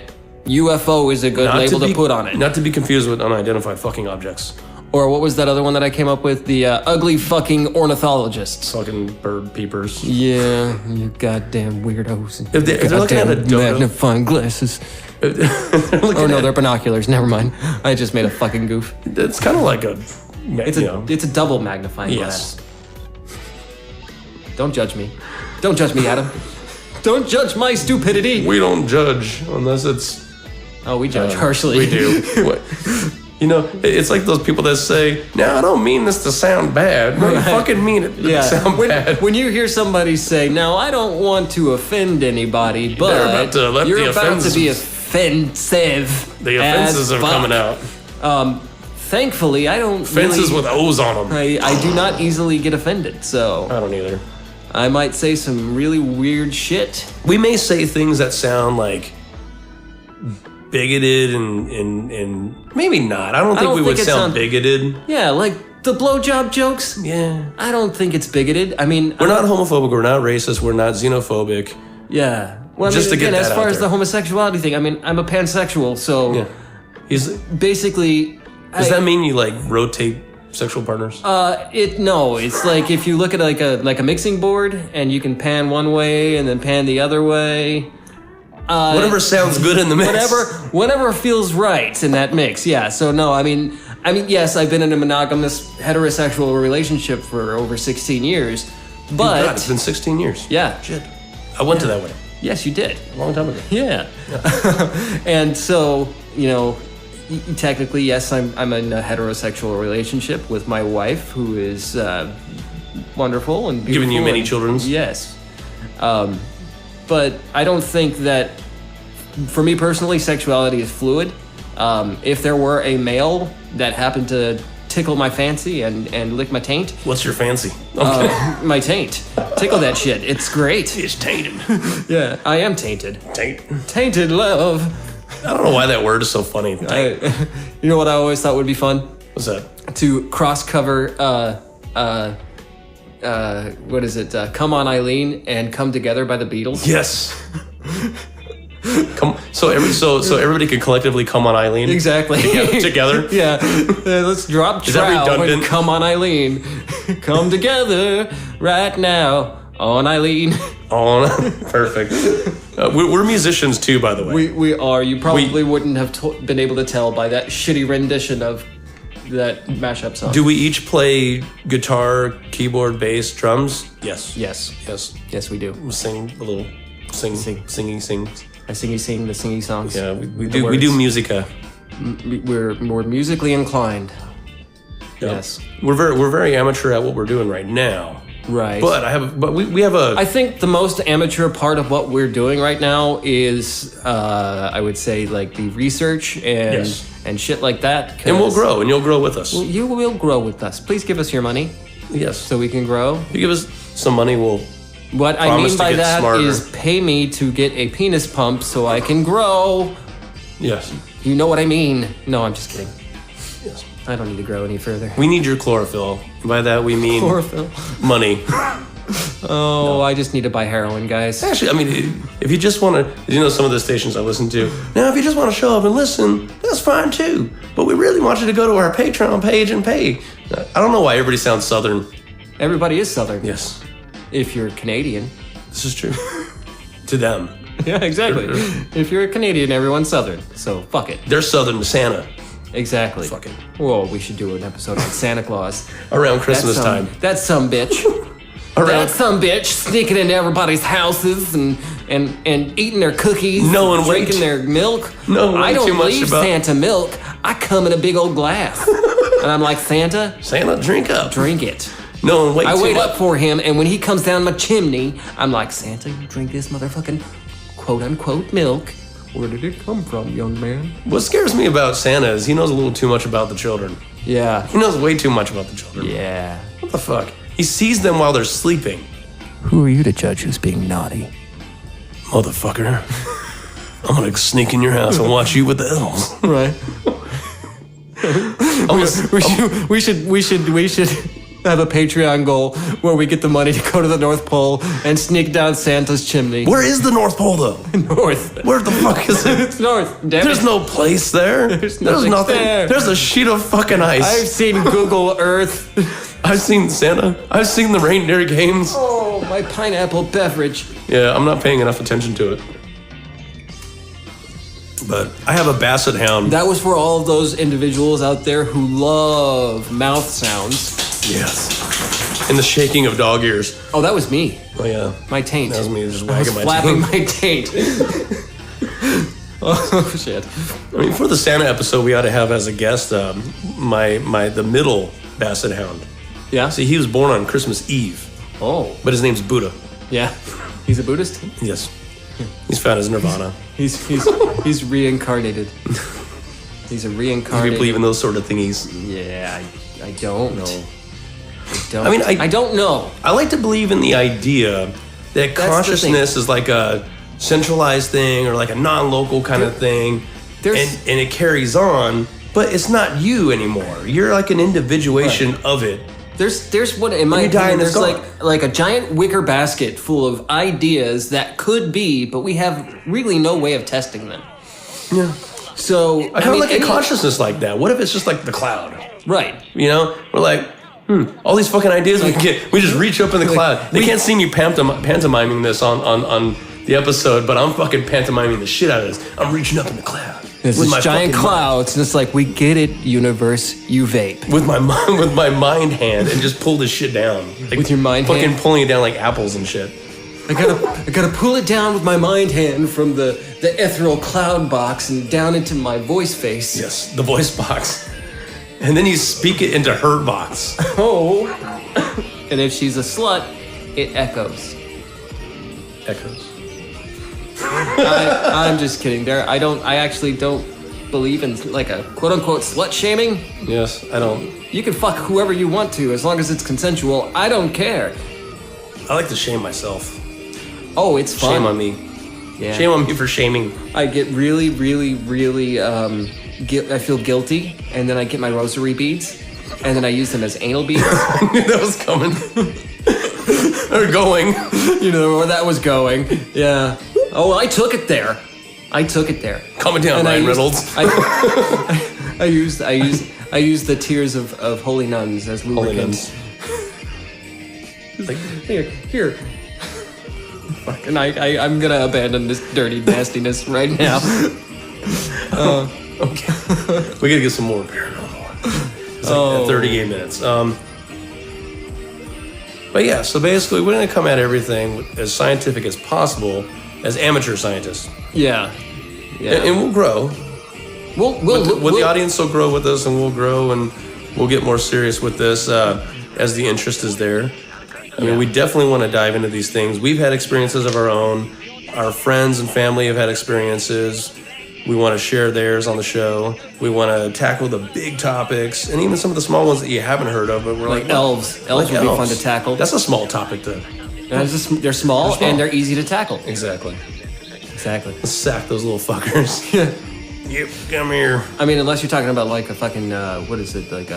C: UFO is a good label to put on it.
A: Not to be confused with unidentified fucking objects.
C: Or what was that other one that I came up with? The ugly fucking ornithologists.
A: Fucking bird peepers.
C: Yeah, you goddamn weirdos.
A: If they're looking at a
C: Goddamn
A: dodo-
C: magnifying glasses. Oh no, they're binoculars. Never mind. I just made a fucking goof.
A: It's kind of like a.
C: It's a double magnifying
A: Yes.
C: glass. Don't judge me. Don't judge me, Adam. Don't judge my stupidity.
A: We don't judge unless it's.
C: Oh, we judge harshly.
A: We do. What- You know, it's like those people that say, "No, I don't mean this to sound bad." No, you fucking mean it to sound bad.
C: When you hear somebody say, "Now, I don't want to offend anybody, but
A: They're about to let
C: you're
A: the
C: about to be
A: offenses-
C: offensive."
A: The offenses
C: as
A: are
C: fuck."
A: coming out.
C: Thankfully, I don't
A: Fences
C: really,
A: with O's on them.
C: I do not easily get offended, so
A: I don't either.
C: I might say some really weird shit.
A: We may say things that sound like bigoted and maybe not. I don't think
C: don't
A: we would
C: think it
A: sound
C: sound-
A: bigoted.
C: Yeah, like the blowjob jokes.
A: Yeah.
C: I don't think it's bigoted. I mean,
A: We're not homophobic, we're not racist, we're not xenophobic.
C: Yeah. Well,
A: Just
C: I mean,
A: to get
C: again, as
A: that
C: far
A: out
C: as
A: there.
C: the homosexuality thing, I mean, I'm a pansexual, so
A: Yeah.
C: basically,
A: Does that mean you like rotate sexual partners?
C: it's like if you look at like a mixing board and you can pan one way and then pan the other way.
A: Whatever sounds good in the mix.
C: Whatever feels right in that mix. Yeah. So no, I mean, yes, I've been in a monogamous heterosexual relationship for over 16 years, but
A: God, it's been 16 years.
C: yeah,
A: Shit. I went to that wedding
C: yes, you did.
A: a long time ago.
C: Yeah. And so, technically, yes, I'm in a heterosexual relationship with my wife, who is wonderful and beautiful.
A: Giving you many
C: and-
A: children?
C: Yes. But I don't think that, for me personally, sexuality is fluid. If there were a male that happened to tickle my fancy and lick my taint,
A: What's your fancy? Okay.
C: my taint, tickle that shit. It's great.
A: It's tainted.
C: Yeah, I am tainted.
A: Taint.
C: Tainted love.
A: I don't know why that word is so funny.
C: You know what I always thought would be fun?
A: What's that?
C: To cross cover what is it? Come On Eileen and Come Together by the Beatles.
A: Yes. So everybody could collectively come on Eileen.
C: Exactly.
A: Together.
C: Yeah. Let's drop
A: Is that
C: trow and
A: redundant?
C: Come On Eileen. Come together right now on Eileen.
A: On. Perfect. We're musicians too, by the way.
C: We are. You probably wouldn't have been able to tell by that shitty rendition of that mashup song.
A: Do we each play guitar, keyboard, bass, drums? Yes.
C: Yes.
A: Yes.
C: Yes, we do.
A: Sing a little. Sing. Sing.
C: I sing the singy songs.
A: Yeah, we
C: The
A: do. We do
C: words.
A: musica.
C: We're more musically inclined.
A: Yep.
C: Yes.
A: We're very amateur at what we're doing right now.
C: Right.
A: But we have a.
C: I think the most amateur part of what we're doing right now is, I would say, like the research and
A: Yes.
C: and shit like that. 'cause
A: and we'll grow, and you'll grow with us.
C: You will grow with us. Please give us your money
A: Yes.
C: so we can grow.
A: If you give us some money, we'll.
C: What I
A: Promise
C: mean
A: to
C: by
A: get
C: that
A: smarter.
C: is pay me to get a penis pump so I can grow.
A: Yes.
C: You know what I mean? No, I'm just kidding.
A: Yes.
C: I don't need to grow any further.
A: We need your chlorophyll. By that we mean
C: Chlorophyll.
A: money.
C: Oh, I just need to buy heroin, guys.
A: Actually, I mean, if you just want to, some of the stations I listen to. Now, if you just want to show up and listen, that's fine too. But we really want you to go to our Patreon page and pay. I don't know why everybody sounds Southern.
C: Everybody is Southern.
A: Yes,
C: If you're Canadian.
A: this is true. To them,
C: Yeah, exactly. If you're a Canadian, everyone's Southern. So fuck it.
A: they're Southern to Santa
C: Exactly.
A: Fuck it.
C: Whoa, we should do an episode on Santa Claus.
A: around Christmas time.
C: That's some bitch.
A: Around
C: That's some bitch sneaking into everybody's houses and eating their cookies,
A: Knowing way
C: drinking
A: too-
C: their milk.
A: knowing
C: I
A: way
C: don't
A: too much
C: leave
A: about-
C: Santa milk. I come in a big old glass, and I'm like, Santa,
A: Santa, drink up.
C: drink it.
A: No, wait.
C: I
A: too
C: wait
A: much.
C: up for him, and when he comes down my chimney, I'm like, Santa, you drink this motherfucking quote-unquote milk. Where did it come from, young man?
A: What scares me about Santa is he knows a little too much about the children.
C: Yeah.
A: He knows way too much about the children.
C: Yeah.
A: What the fuck? He sees them while they're sleeping.
C: Who are you to judge who's being naughty?
A: Motherfucker. I'm gonna sneak in your house and watch you with the elves.
C: Right. We should have a Patreon goal where we get the money to go to the North Pole and sneak down Santa's chimney.
A: Where is the North Pole though?
C: North.
A: Where the fuck is it?
C: It's north. Damn
A: There's
C: it.
A: no place there.
C: There's nothing there.
A: There's a sheet of fucking ice.
C: I've seen Google Earth.
A: I've seen Santa. I've seen the reindeer games.
C: Oh, my pineapple beverage.
A: Yeah, I'm not paying enough attention to it. But I have a basset hound.
C: That was for all of those individuals out there who love mouth sounds.
A: Yes. And the shaking of dog ears.
C: Oh, that was me.
A: Oh yeah.
C: My taint.
A: That was me just
C: I was
A: wagging my
C: flapping
A: taint.
C: my taint. Oh shit.
A: I mean, for the Santa episode, we ought to have as a guest the middle basset hound.
C: Yeah.
A: See, he was born on Christmas Eve,
C: Oh.
A: but his name's Buddha.
C: Yeah. He's a Buddhist.
A: Yes. He's found his nirvana.
C: He's reincarnated. He's a
A: If
C: reincarnated.
A: you believe in those sort of thingies.
C: Yeah, I don't know.
A: I mean,
C: I don't know.
A: I like to believe in the idea that
C: the
A: consciousness is like a centralized thing or like a non-local kind of thing,
C: there's-
A: and it carries on, but it's not you anymore. You're like an individuation of it.
C: There's what in my
A: When you die
C: opinion,
A: and
C: there's
A: it's
C: like a giant wicker basket full of ideas that could be, but we have really no way of testing them.
A: Yeah.
C: So
A: I kind of like a
C: any-
A: consciousness like that. What if it's just like the cloud?
C: Right.
A: You know, we're like, all these fucking ideas we can get. We just reach up in the cloud. They can't see me pantomiming this on the episode, but I'm fucking pantomiming the shit out of this. I'm reaching up in the cloud
C: There's
A: with
C: this giant
A: fucking
C: clouds, and it's like, we get it, universe, you vape.
A: with my mind hand and just pull this shit down. Like,
C: With your mind
A: fucking
C: hand?
A: pulling it down like apples and shit.
C: I gotta pull it down with my mind hand from the ethereal cloud box and down into my voice face.
A: Yes, the voice box. And then you speak it into her box.
C: Oh. And if she's a slut, it echoes.
A: Echoes.
C: I'm just kidding. I actually don't believe in like a quote unquote slut shaming.
A: Yes, I don't.
C: You can fuck whoever you want to as long as it's consensual. I don't care.
A: I like to shame myself.
C: Oh, it's fun.
A: Shame on me.
C: Yeah.
A: Shame on me for shaming.
C: I get really, really, really. I feel guilty, and then I get my rosary beads, and then I use them as anal beads.
A: I knew that was coming. Or going.
C: You know where that was going. Yeah. Oh, I took it there.
A: Coming down,
C: And I
A: Ryan
C: used-
A: Reynolds.
C: I used the tears of holy nuns as
A: Holy
C: lubricants.
A: nuns. Like,
C: Here. Fuck, and I'm gonna abandon this dirty nastiness right now.
A: okay. We gotta get some more paranormal. It's like at 38 minutes. But yeah, so basically we're gonna come at everything as scientific as possible as amateur scientists.
C: Yeah.
A: And we'll grow.
C: We'll
A: The audience will grow with us, and we'll grow, and we'll get more serious with this as the interest is there. I mean, we definitely want to dive into these things. We've had experiences of our own. Our friends and family have had experiences. We want to share theirs on the show. We want to tackle the big topics, and even some of the small ones that you haven't heard of, but we're like,
C: elves. Elves would be fun to tackle.
A: That's a small topic, though.
C: They're small and they're easy to tackle.
A: Exactly.
C: Exactly.
A: Let's sack those little fuckers. Yeah. Yep, come here.
C: I mean, unless you're talking about like a fucking what is it, like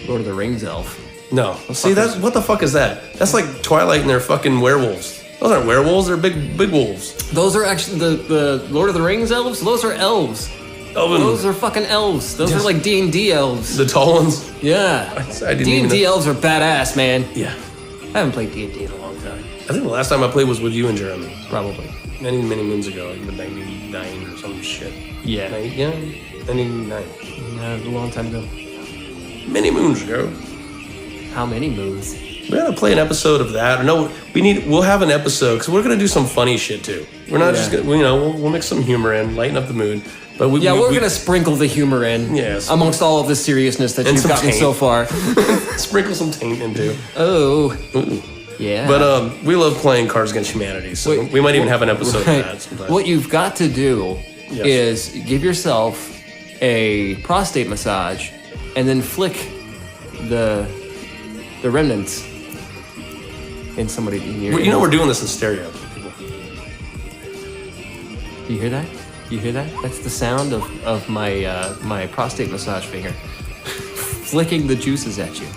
C: Lord of the Rings elf.
A: No. See, that's what the fuck is that? That's like Twilight and their fucking werewolves. Those aren't werewolves, they're big wolves.
C: Those are actually the Lord of the Rings elves. Those are elves.
A: Elven.
C: Those are fucking elves. Those are like D&D elves.
A: The tall ones?
C: Yeah.
A: I didn't even
C: D&D
A: know.
C: elves are badass, man.
A: Yeah.
C: I haven't played D&D in a long time.
A: I think the last time I played was with you and Jeremy.
C: Probably.
A: Many moons ago, like 99 or some shit.
C: Yeah.
A: 99.
C: A long time ago.
A: Many moons ago.
C: How many moons?
A: We gotta play an episode of that. No, we'll have an episode because we're gonna do some funny shit too. We're not just gonna, we'll mix some humor in, lighten up the mood. But we're
C: gonna sprinkle the humor in.
A: Yes.
C: Amongst all of the seriousness that you've gotten
A: taint.
C: so far.
A: Sprinkle some taint into.
C: Oh.
A: Ooh.
C: Yeah.
A: But we love playing Cards Against Humanity, so we might even have an episode of that sometime.
C: What you've got to do is give yourself a prostate massage and then flick the remnants in somebody in your
A: we're doing this in stereo, people.
C: You hear that? You hear that? That's the sound of my my prostate massage finger flicking the juices at you.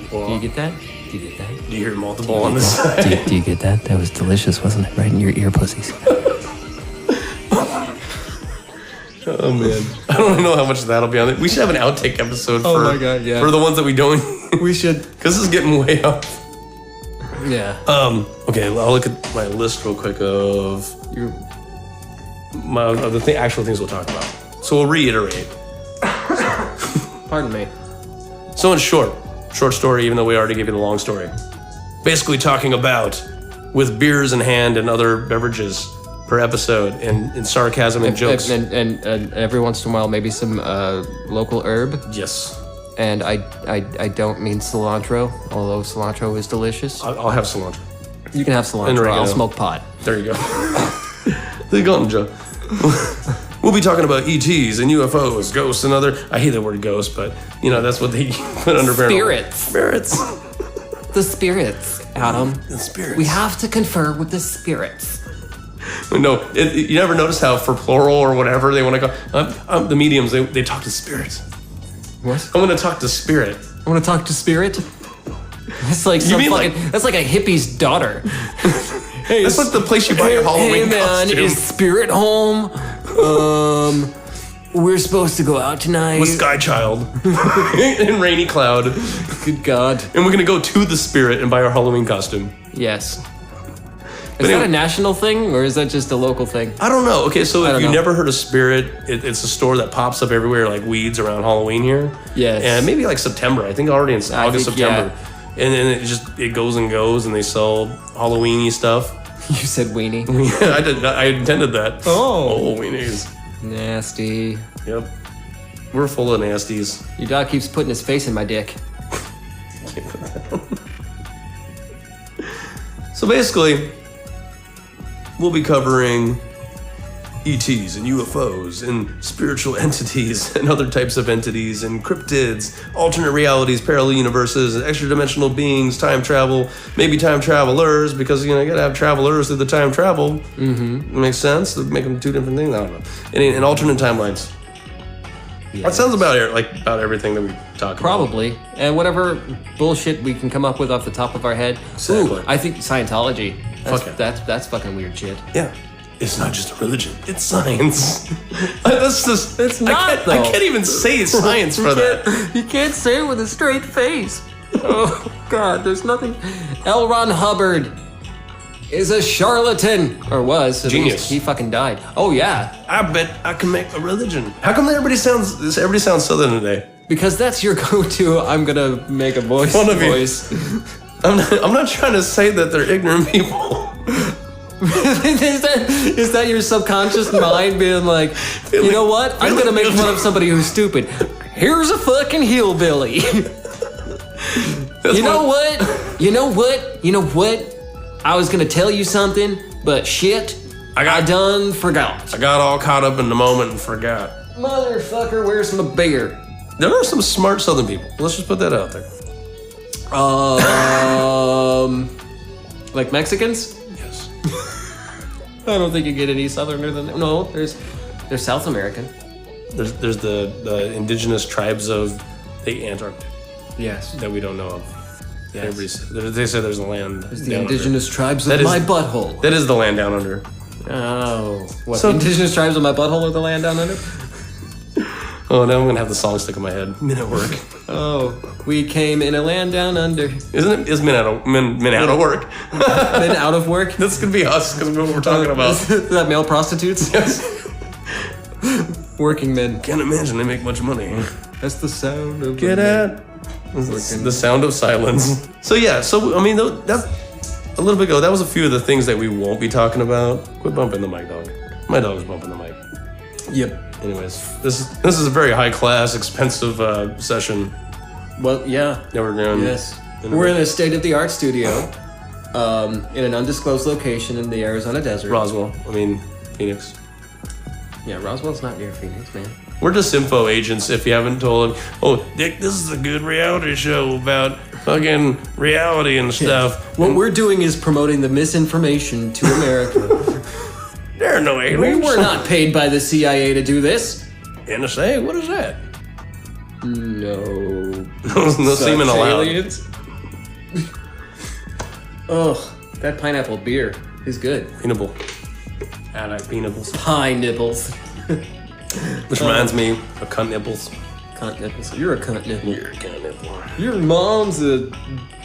A: Well,
C: do you get that? Do you get that?
A: Do you hear multiple on this side?
C: Do you get that? That was delicious, wasn't it? Right in your ear pussies.
A: Oh man, I don't know how much that'll be on it. We should have an outtake episode for
C: my God, yeah.
A: for the ones that we don't.
C: We should.
A: Because this is getting way off.
C: Yeah.
A: Okay, I'll look at my list real quick of actual things we'll talk about. So we'll reiterate.
C: Pardon me.
A: So in short story, even though we already gave you the long story, basically talking about with beers in hand and other beverages per episode and sarcasm and jokes.
C: And every once in a while, maybe some local herb.
A: Yes.
C: And I don't mean cilantro, although cilantro is delicious.
A: I'll have cilantro.
C: You can have cilantro. I'll smoke pot.
A: There you go. There you go, Joe. We'll be talking about ETs and UFOs, ghosts, and other. I hate the word ghost, but that's what they put under paranormal. Spirits.
C: The spirits, Adam.
A: The spirits.
C: We have to confer with the spirits.
A: No, you never notice how for plural or whatever they want to go. The mediums they talk to spirits.
C: What?
A: I'm going to talk to spirit.
C: I want to talk to spirit. That's like that's like a hippie's daughter.
A: Hey, that's like the place you buy your Halloween costume.
C: Is Spirit home? We're supposed to go out tonight.
A: With Sky Child and Rainy Cloud.
C: Good God.
A: And we're gonna go to the Spirit and buy our Halloween costume.
C: Yes. Is that a national thing or is that just a local thing?
A: I don't know. Okay, so if you've never heard of Spirit, it's a store that pops up everywhere like weeds around Halloween here.
C: Yes.
A: And maybe like September. I think already in August, September. Yeah. And then it goes and goes and they sell Halloween-y stuff.
C: You said weenie.
A: Yeah, I did. I intended that. Oh, weenies.
C: Nasty.
A: Yep. We're full of nasties.
C: Your dog keeps putting his face in my dick.
A: So basically, we'll be covering ETs and UFOs and spiritual entities and other types of entities and cryptids, alternate realities, parallel universes, and extra-dimensional beings, time travel, maybe time travelers, because you gotta have travelers through the time travel. Mm-hmm. Makes sense to make them two different things. I don't know. And alternate timelines. Yes. That sounds about everything that we talk about.
C: Probably. And whatever bullshit we can come up with off the top of our head.
A: Exactly.
C: Ooh, I think Scientology. That's fucking weird shit.
A: Yeah. It's not just a religion. It's science. That's just.
C: It's not, though.
A: I can't even say science for that.
C: You can't say it with a straight face. Oh, God, there's nothing. L. Ron Hubbard is a charlatan. Or was.
A: Genius.
C: He fucking died. Oh, yeah.
A: I bet I can make a religion. How come everybody sounds Southern today?
C: Because that's your go-to, I'm gonna make a voice.
A: I'm not trying to say that they're ignorant people.
C: Is that your subconscious mind being like, you know what? I'm gonna make fun of somebody who's stupid. Here's a fucking hillbilly. You know what? I was gonna tell you something, but shit, I done forgot.
A: I got all caught up in the moment and forgot.
C: Motherfucker, where's my beer?
A: There are some smart Southern people. Let's just put that out there.
C: Like Mexicans?
A: Yes.
C: I don't think you get any southerner than that. No, they're South American.
A: There's the indigenous tribes of the Antarctic.
C: Yes.
A: That we don't know of.
C: Yes.
A: They say there's a land.
C: There's the indigenous tribes of my butthole.
A: That is the land down under.
C: Oh. What, the indigenous tribes of my butthole are the land down under?
A: Oh, now I'm going to have the song stick in my head. Men at work.
C: Oh, we came in a land down under.
A: Isn't it? Is men out of work?
C: Men out of work?
A: This could be us, because what we're talking about.
C: Is that male prostitutes?
A: Yes.
C: Working men.
A: Can't imagine they make much money.
C: That's the sound of
A: Get out. The sound of silence. So yeah, so I mean, that's a little bit ago. That was a few of the things that we won't be talking about. Quit bumping the mic, dog. My dog's bumping the mic.
C: Yep.
A: Anyways, this is a very high class, expensive session
C: Well, yeah.
A: that we're doing.
C: Yes. We're in a state-of-the-art studio in an undisclosed location in the Arizona desert.
A: Roswell. I mean, Phoenix.
C: Yeah, Roswell's not near Phoenix, man.
A: We're just info agents. If you haven't told him, oh, Dick, this is a good reality show about fucking reality and stuff.
C: What we're doing is promoting the misinformation to America.
A: There are no
C: We
A: aliens.
C: were not paid by the CIA to do this.
A: NSA? What is that?
C: No.
A: No semen
C: Such
A: allowed.
C: aliens. Ugh, that pineapple beer is good.
A: Peanable. I like peanables.
C: Pine nipples.
A: Which reminds me of cunt nipples.
C: Cunt nipples. You're a cunt nipple.
A: You're a cunt nipple.
C: Your mom's a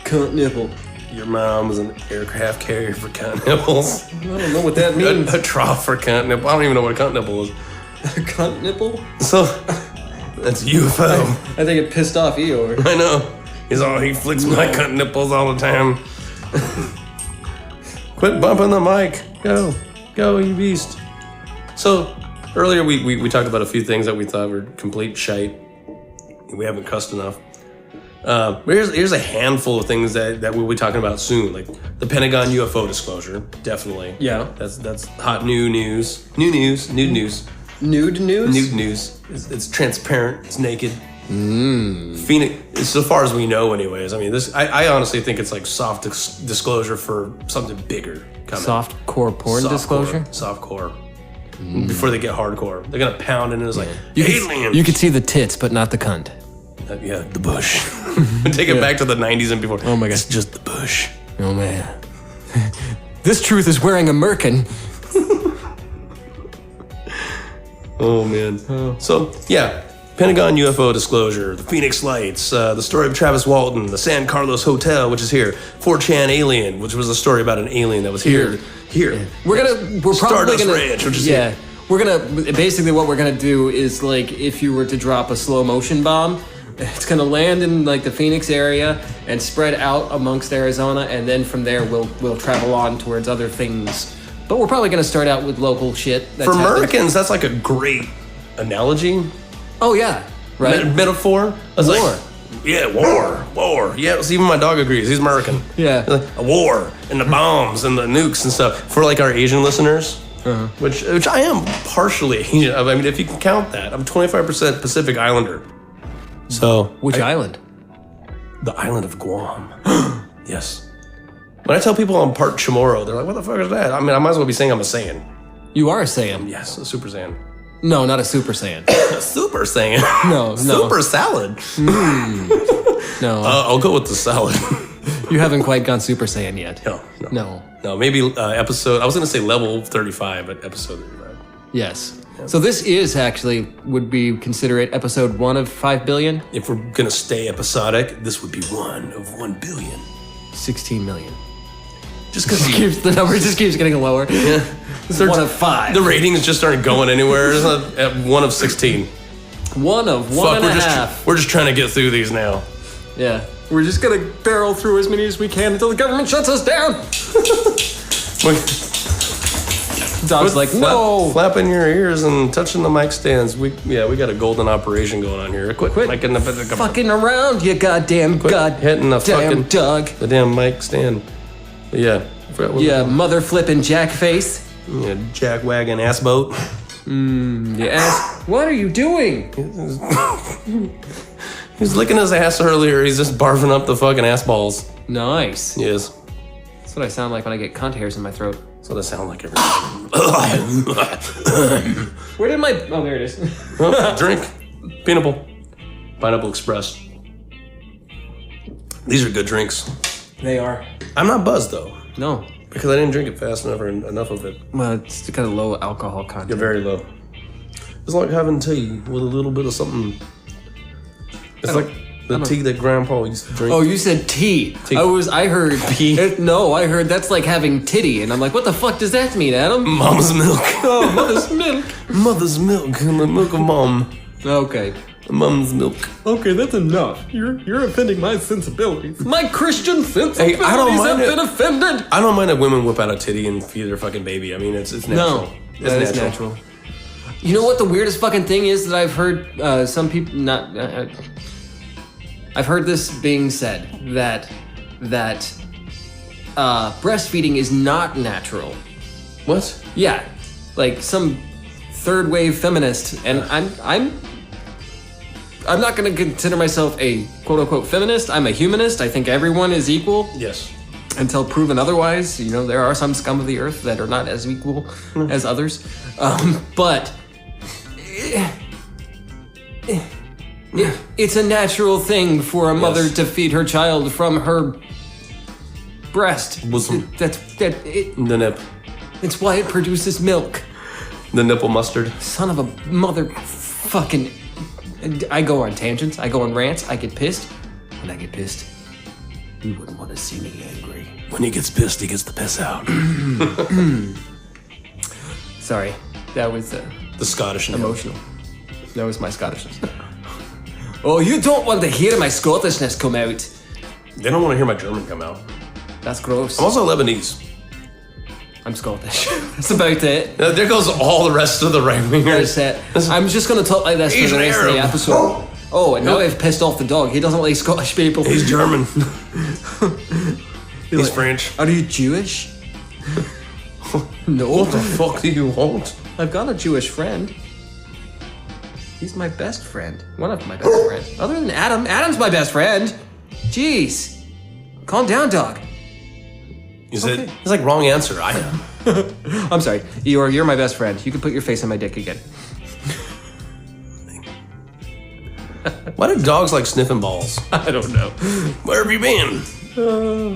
C: cunt nipple.
A: Your mom is an aircraft carrier for cunt nipples.
C: I don't know what that means.
A: A trough for cunt nipple. I don't even know what a cunt nipple is.
C: A cunt nipple?
A: So, that's UFO.
C: I think it pissed off Eeyore.
A: I know. He flicks my cunt nipples all the time. Quit bumping the mic. Go, you beast. So, earlier we talked about a few things that we thought were complete shite. We haven't cussed enough. But here's a handful of things that we'll be talking about soon, like the Pentagon UFO disclosure, definitely.
C: Yeah.
A: That's hot new news. Nude news.
C: Nude news?
A: Nude news. It's transparent. It's naked. Phoenix, so far as we know, anyways. I mean, I honestly think it's like soft disclosure for something bigger coming.
C: Soft core porn disclosure?
A: Soft core. Before they get hardcore, they're gonna pound it and it's like aliens.
C: You could see the tits, but not the cunt.
A: Yeah, the bush. Take it back to the 90s and before.
C: Oh my God.
A: It's just the bush.
C: Oh man. This truth is wearing a merkin.
A: Oh man. So yeah, Pentagon UFO disclosure, the Phoenix Lights, the story of Travis Walton, the San Carlos Hotel, which is here, 4chan Alien, which was a story about an alien that was here.
C: We're probably
A: Stardust
C: gonna
A: Ranch, which is here.
C: We're gonna basically what we're gonna do is like if you were to drop a slow motion bomb, it's gonna land in like the Phoenix area and spread out amongst Arizona, and then from there we'll travel on towards other things. But we're probably gonna start out with local shit. That's
A: For
C: happening.
A: Americans, that's like a great analogy.
C: Oh yeah, right.
A: Metaphor. I was
C: War.
A: like, yeah, war. Yeah, so even my dog agrees. He's American.
C: Yeah.
A: Like, a war and the bombs and the nukes and stuff. For like our Asian listeners, which I am partially Asian. I mean, if you can count that, I'm 25% Pacific Islander. So
C: Which island?
A: the island of Guam. Yes. When I tell people I'm part Chamorro, they're like, "What the fuck is that?" I mean, I might as well be saying I'm a Saiyan.
C: You are a Saiyan.
A: Yes, a Super Saiyan.
C: No, not a Super Saiyan.
A: A Super Saiyan.
C: No.
A: Super salad.
C: No,
A: I'll go with the salad.
C: you haven't quite gone Super Saiyan yet.
A: No. No, maybe episode, I was going to say level 35, but episode 35.
C: Yes. So this is actually, would be considered episode 1 of 5 billion?
A: If we're going to stay episodic, this would be 1 of 1 billion.
C: 16 million.
A: Just because
C: The number just keeps getting lower.
A: yeah.
C: This is 1 of 5.
A: The ratings just aren't going anywhere. It's not at 1 of 16.
C: 1 of 1 and a half.
A: We're just trying to get through these now.
C: Yeah. We're just gonna barrel through as many as we can until the government shuts us down. Dog's like, no.
A: Flapping your ears and touching the mic stands. We got a golden operation going on here. Quit making the
C: Fucking around, you goddamn
A: hitting the
C: damn
A: fucking
C: dog.
A: the damn mic stand. But yeah. I forgot what
C: Yeah, mother flipping jackface.
A: Yeah, jackwagon ass boat.
C: You ask, what are you doing?
A: He's licking his ass earlier. He's just barfing up the fucking ass balls.
C: Nice.
A: Yes.
C: That's what I sound like when I get cunt hairs in my throat.
A: That's what I sound like every time.
C: Where did my... Oh, there it is.
A: Oh, drink. Pineapple Express. These are good drinks.
C: They are.
A: I'm not buzzed though,
C: No.
A: because I didn't drink it fast enough or enough of it.
C: Well, it's kind of low alcohol content.
A: They're very low. It's like having tea with a little bit of something. It's like the tea that Grandpa used to drink.
C: Oh, you said tea.
A: Tea.
C: I heard pee. No, I heard that's like having titty, and I'm like, what the fuck does that mean, Adam?
A: Mama's milk.
C: Oh, mother's milk.
A: Mother's milk and the milk of mom.
C: Okay.
A: Mum's milk.
D: Okay, that's enough. You're offending my sensibilities. My Christian sensibilities
A: I don't mind
D: have
A: it.
D: been offended.
A: I don't mind if women whip out a titty and feed their fucking baby. I mean, it's natural.
C: No, that is natural. You know what the weirdest fucking thing is that I've heard some people not. I've heard this being said that breastfeeding is not natural.
A: What?
C: Yeah, like some third wave feminist, and I'm not going to consider myself a quote unquote feminist. I'm a humanist. I think everyone is equal.
A: Yes.
C: Until proven otherwise. You know, there are some scum of the earth that are not as equal as others. But it's a natural thing for a mother to feed her child from her breast.
A: Bosom. The nip.
C: It's why it produces milk.
A: The nipple mustard.
C: Son of a mother fucking... I go on tangents, I go on rants, I get pissed. When I get pissed, you wouldn't want to see me angry.
A: When he gets pissed, he gets the piss out.
C: Sorry, that was
A: The Scottish nip.
C: emotional. That was my Scottishness. Oh, you don't want to hear my Scottishness come out.
A: They don't want to hear my German come out.
C: That's gross.
A: I'm also Lebanese.
C: I'm Scottish. That's about it.
A: There goes all the rest of the right wingers.
C: That's it. I'm just going to talk like this for
A: He's
C: the rest of the
A: Arab.
C: episode. Oh, and now I've pissed off the dog. He doesn't like Scottish people.
A: He's German. He's French.
C: Are you Jewish? No.
A: What the fuck do you want?
C: I've got a Jewish friend. He's my best friend. One of my best friends. Other than Adam. Adam's my best friend. Jeez. Calm down, dog.
A: You said it's like wrong answer. I am.
C: I'm sorry. You're my best friend. You can put your face on my dick again.
A: Why do dogs like sniffing balls?
C: I don't know.
A: Where have you been?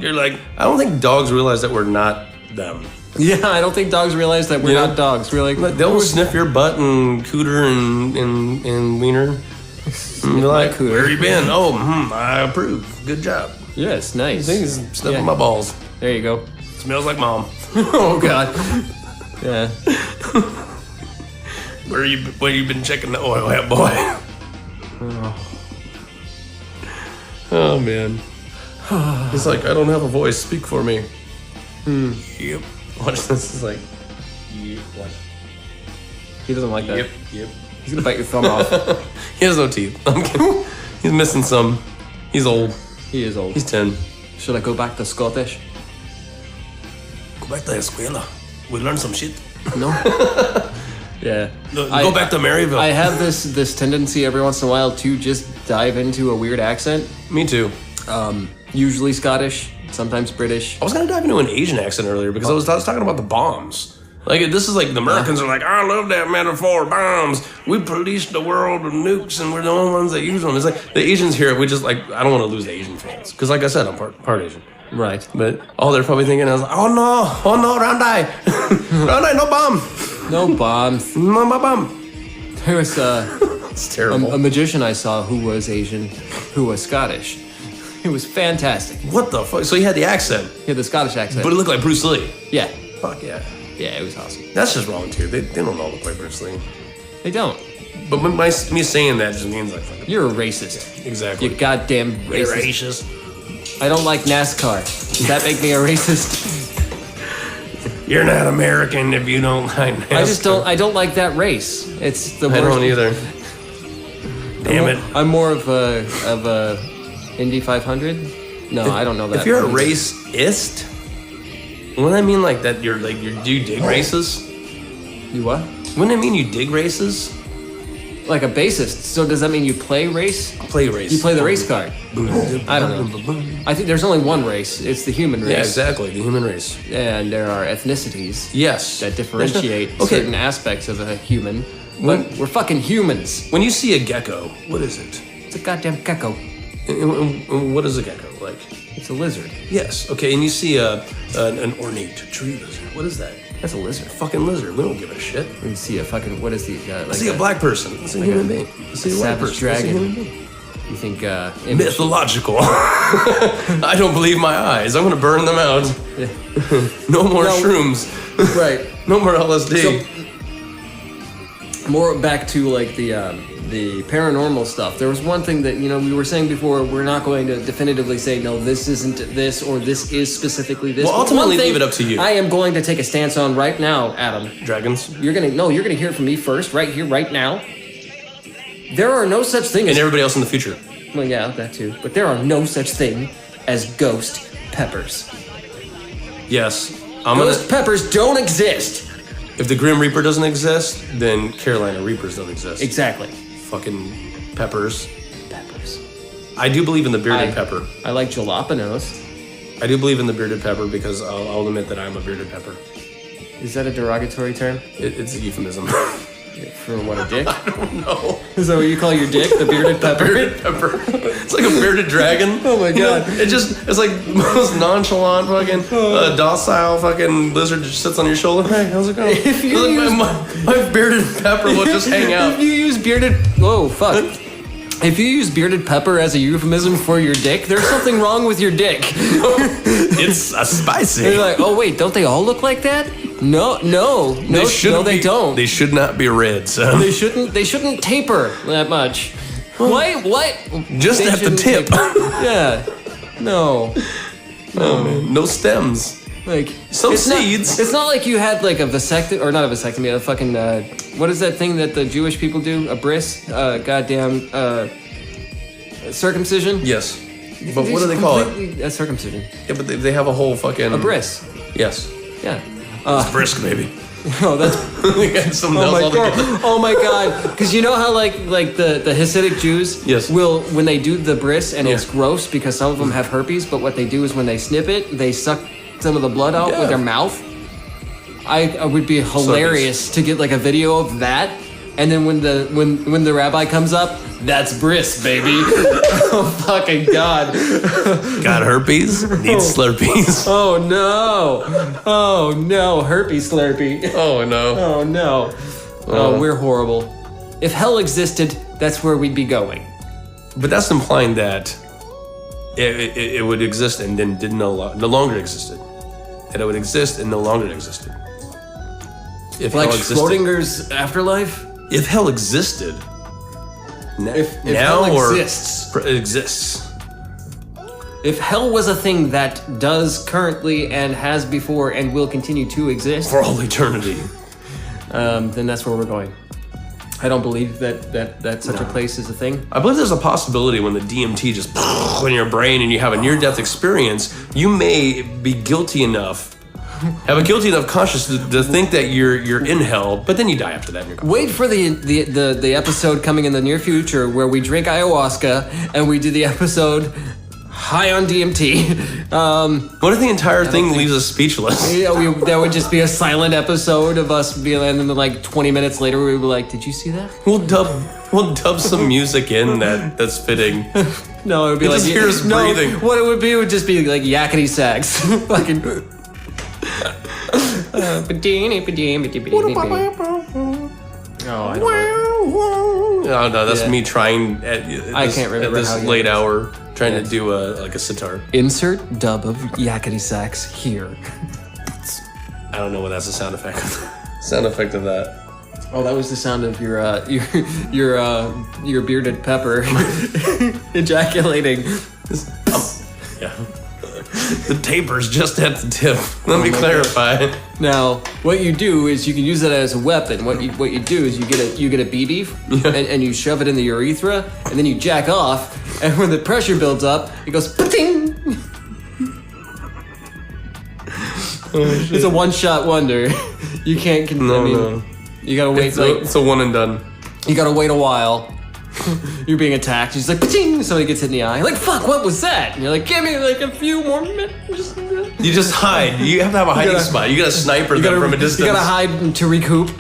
A: You're like, I don't think dogs realize that we're not them.
C: Yeah, I don't think dogs realize that we're not dogs. We're like,
A: They'll sniff your butt and cooter and wiener. And you're like,
C: cooter.
A: where have you been? Oh, I approve. Good job.
C: yes, nice.
A: He's sniffing
C: Yeah.
A: my balls.
C: There you go.
A: Smells like mom.
C: Oh God. Yeah.
A: Where you been checking the oil at, boy? Oh man. He's like, I don't have a voice. Speak for me. Yep. Watch this. Is like, yep. What?
C: He doesn't like that.
A: Yep.
C: He's gonna bite your thumb off.
A: He has no teeth. I'm kidding. He's missing some. He's old.
C: He is old.
A: He's 10.
C: Should I go back to Scottish?
A: Go back to escuela. We learned some shit.
C: No. Yeah.
A: Go back to Maryville.
C: I have this tendency every once in a while to just dive into a weird accent.
A: Me too.
C: Usually Scottish, sometimes British.
A: I was gonna dive into an Asian accent earlier because I was talking about the bombs. Like this is like the Americans are like, I love that metaphor, bombs. We police the world with nukes, and we're the only ones that use them. It's like the Asians here. We just like I don't want to lose the Asian fans because, like I said, I'm part Asian.
C: Right.
A: But all they're probably thinking is, oh no, Randai, Randai, no bomb,
C: No bombs.
A: no bomb.
C: There was
A: It's terrible.
C: a magician I saw who was Asian, who was Scottish. It was fantastic.
A: What the fuck? So he had the accent,
C: He had the Scottish accent.
A: but it looked like Bruce Lee.
C: Yeah.
A: Fuck yeah.
C: Yeah, it was awesome.
A: That's just wrong too. They don't all look like Bruce Lee.
C: They don't.
A: But me saying that just means like fucking
C: You're a racist.
A: exactly.
C: You goddamn
A: You're
C: racist.
A: racist.
C: I don't like NASCAR. Does that make me a racist?
A: You're not American if you don't like NASCAR.
C: I don't like that race. It's the worst.
A: I don't either. Damn it.
C: I'm more of a Indy 500. No, I don't know that.
A: If you're a
C: one.
A: racist, wouldn't that mean like that you're like do you dig races?
C: You what?
A: Wouldn't it mean you dig races?
C: Like a bassist. So does that mean you play race?
A: Play race.
C: You play the race card. I don't know. I think there's only one race. It's the human race.
A: Yeah, exactly. The human race.
C: And there are ethnicities
A: Yes.
C: that differentiate
A: Okay.
C: certain aspects of a human. But we're fucking humans.
A: When you see a gecko, what is it?
C: It's a goddamn gecko.
A: And what is a gecko like?
C: It's a lizard.
A: Yes. Okay. And you see an ornate tree lizard. What is that?
C: That's a lizard.
A: Fucking lizard. We don't give a shit.
C: You see a fucking, what is the,
A: I see a black person. It's a human being. I see a white
C: savage
A: person. It's a
C: dragon.
A: human being.
C: You think,
A: Mythological. I don't believe my eyes. I'm gonna burn them out. No more shrooms.
C: right.
A: No more LSD.
C: So, more back to like the the paranormal stuff, there was one thing that, you know, we were saying before, we're not going to definitively say, no, this isn't this, or this is specifically this.
A: Well,
C: But
A: ultimately,
C: one thing
A: leave it up to you.
C: I am going to take a stance on right now, Adam.
A: Dragons.
C: You're gonna hear it from me first, right here, right now. There are no such thing as
A: And everybody else in the future.
C: well, yeah, that too. But there are no such thing as ghost peppers.
A: Yes.
C: Ghost peppers don't exist.
A: If the Grim Reaper doesn't exist, then Carolina Reapers don't exist.
C: Exactly.
A: Fucking peppers.
C: Peppers.
A: I do believe in the bearded pepper.
C: I like jalapenos.
A: I do believe in the bearded pepper because I'll admit that I'm a bearded pepper.
C: Is that a derogatory term?
A: It's a euphemism.
C: For what, a dick?
A: No.
C: Is that what you call your dick? The bearded pepper?
A: Bearded pepper. It's like a bearded dragon.
C: Oh my God.
A: It's like the most nonchalant fucking docile fucking lizard just sits on your shoulder. Hey, how's it going?
C: If you
A: Like,
C: use-
A: my bearded pepper will just hang out.
C: If you use bearded... Whoa, fuck. If you use bearded pepper as a euphemism for your dick, there's something wrong with your dick.
A: It's a spicy.
C: You're like, oh wait, don't they all look like that? No, they don't.
A: They should not be red, son.
C: They shouldn't taper that much. What?
A: Just
C: They
A: at the
C: shouldn't
A: tip.
C: taper. Yeah. No.
A: Oh, man. No stems.
C: Like
A: Some
C: it's
A: seeds.
C: It's not like you had like a vasectomy, or not a vasectomy, a fucking what is that thing that the Jewish people do? A bris? Goddamn circumcision?
A: Yes. But what do they call it?
C: A circumcision.
A: Yeah, but they have a whole fucking...
C: A bris.
A: Yes.
C: Yeah.
A: It's brisk, baby.
C: Oh, that's
A: We got something else altogether.
C: Oh my god! Because you know how like the Hasidic Jews
A: Yes.
C: will, when they do the bris, and it's
A: Yeah.
C: gross because some of them have herpes, but what they do is when they snip it, they suck some of the blood out
A: Yeah.
C: with their mouth. I would be hilarious to get like a video of that, and then when the rabbi comes up, that's bris, baby. Oh fucking god!
A: Got herpes? Need Slurpees.
C: Oh no! Oh no! Herpes Slurpee.
A: Oh, no.
C: Oh no. Oh, we're horrible. If hell existed, that's where we'd be going.
A: But that's implying that it would exist and then no longer existed. That it would exist and no longer existed. If
C: Like
A: hell existed.
C: Schrodinger's afterlife?
A: If hell existed.
C: If
A: now
C: hell
A: or
C: exists.
A: exists.
C: If hell was a thing that does currently and has before and will continue to exist,
A: For all eternity.
C: then that's where we're going. I don't believe that such a place is a thing.
A: I believe there's a possibility when the DMT just in your brain and you have a near-death experience, you may be guilty enough, have a guilty enough consciousness to think that you're in hell, but then you die after that and you're gone.
C: Wait for the episode coming in the near future where we drink ayahuasca and we do the episode high on DMT.
A: What if the entire thing leaves us speechless?
C: Yeah, that would just be a silent episode of us being, and then like 20 minutes later we'd be like, "Did you see that?"
A: We'll dub some music in that's fitting.
C: No, it would be
A: You
C: like
A: just hear us
C: no,
A: breathing.
C: What it would be like yakety sax, fucking. Oh, I don't know.
A: Oh no, that's
C: Yeah.
A: me trying at
C: I can't remember
A: at this
C: how you-
A: late hour trying to do a sitar.
C: Insert dub of yakety sax here.
A: I don't know what that's a sound effect. Sound effect of that.
C: Oh, that was the sound of your bearded pepper ejaculating.
A: Yeah. The taper's just at the tip. Let me clarify.
C: Now, what you do is you can use that as a weapon. What you do is you get a BB and you shove it in the urethra, and then you jack off, and when the pressure builds up, it goes pa-ting! It's a one-shot wonder. You can't.
A: No.
C: You gotta wait.
A: It's a one and done.
C: You gotta wait a while. You're being attacked. She's like, pa-ting! Somebody gets hit in the eye. Like, fuck, what was that? And you're like, give me like a few more minutes.
A: You just hide. You have to have a hiding spot. You gotta sniper them from a distance.
C: You gotta hide to recoup.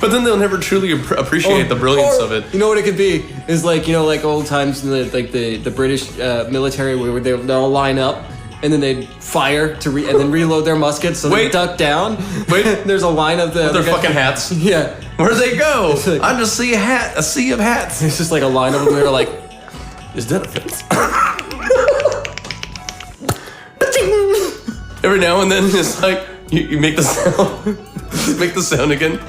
A: But then they'll never truly appreciate the brilliance of it.
C: You know what it could be is like, you know, like old times in the British military where they'll line up and then they'd fire and then reload their muskets so they
A: Wait.
C: duck down.
A: Wait.
C: There's a line of
A: Their fucking hats.
C: Yeah.
A: Where'd they go?
C: like-
A: I just see a sea of hats.
C: It's just like a line of them. They're like,
A: Is that a fence? Every now and then, it's like you make the sound. Make the sound again.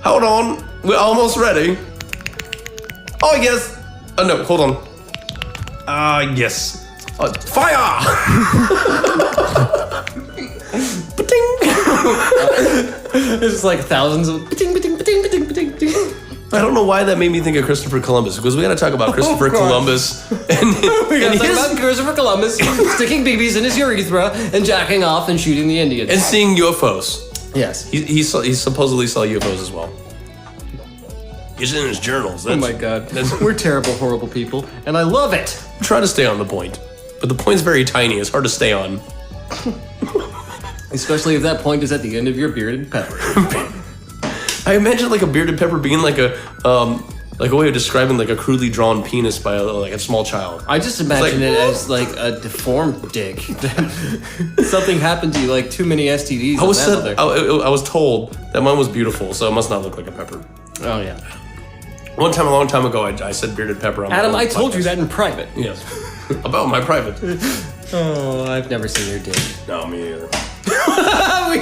A: Hold on. We're almost ready. Oh, yes. Oh, no, hold on. Yes. Fire!
C: There's just like thousands of ba-ting, ba-ting, ba-ting, ba-ting, ba-ting, ba-ting.
A: I don't know why that made me think of Christopher Columbus, because we got to talk about Christopher Columbus and
C: Talk
A: his
C: about Christopher Columbus sticking BBs in his urethra and jacking off and shooting the Indians.
A: and seeing UFOs.
C: Yes.
A: He supposedly saw UFOs as well. It's in his journals.
C: Oh my god. We're terrible, horrible people, and I love it.
A: Try to stay on the point, but the point's very tiny. It's hard to stay on.
C: Especially if that point is at the end of your bearded pepper.
A: I imagine like a bearded pepper being like a way of describing like a crudely drawn penis by like a small child.
C: I just imagine it as like a deformed dick. Something happened to you, like too many STDs.
A: I was told that mine was beautiful, so it must not look like a pepper.
C: Oh yeah.
A: One time, a long time ago, I said bearded pepper on my
C: Adam,
A: own
C: I told you
A: podcast.
C: that in private.
A: Yes. About my private.
C: Oh, I've never seen your dick.
A: No, me either.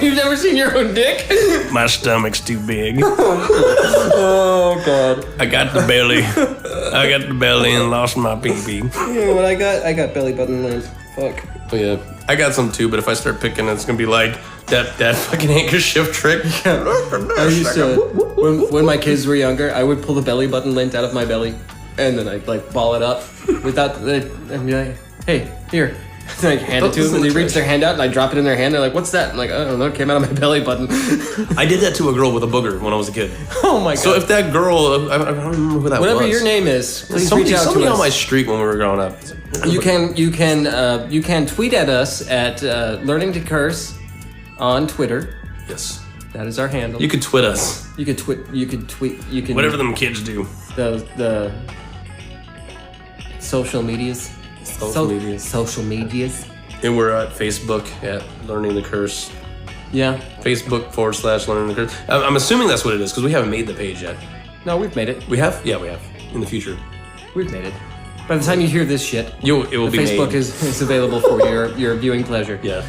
C: You've never seen your own dick?
A: My stomach's too big.
C: Oh god.
A: I got the belly. I got the belly and lost my pee-pee.
C: Yeah, what I got belly button length. Fuck.
A: Oh yeah, I got some too, but if I start picking, it's gonna be like that fucking anchor shift trick.
C: I used to, when my kids were younger, I would pull the belly button lint out of my belly, and then I'd like ball it up without the, and be like, hey, here. And I hand it to them, and they reach their hand out, and I drop it in their hand. They're like, "What's that?" I'm like, "I don't know. It came out of my belly button."
A: I did that to a girl with a booger when I was a kid.
C: Oh my god!
A: So if that girl, I don't remember who that was.
C: Whatever your name is, please
A: somebody,
C: reach out
A: somebody
C: to us.
A: on my street when we were growing up.
C: You can tweet at us at Learning to Curse on Twitter.
A: Yes.
C: That is our handle.
A: You could twit us.
C: You could tweet. You can
A: Whatever them kids do.
C: the social medias. Social medias.
A: And we're at Facebook at Learning the Curse.
C: Yeah.
A: Facebook.com/Learning the Curse. I'm assuming that's what it is because we haven't made the page yet.
C: No, we've made it.
A: We have? Yeah, we have. In the future.
C: We've made it. By the time you hear this shit,
A: It will be
C: Facebook
A: made.
C: is available for your viewing pleasure.
A: Yeah.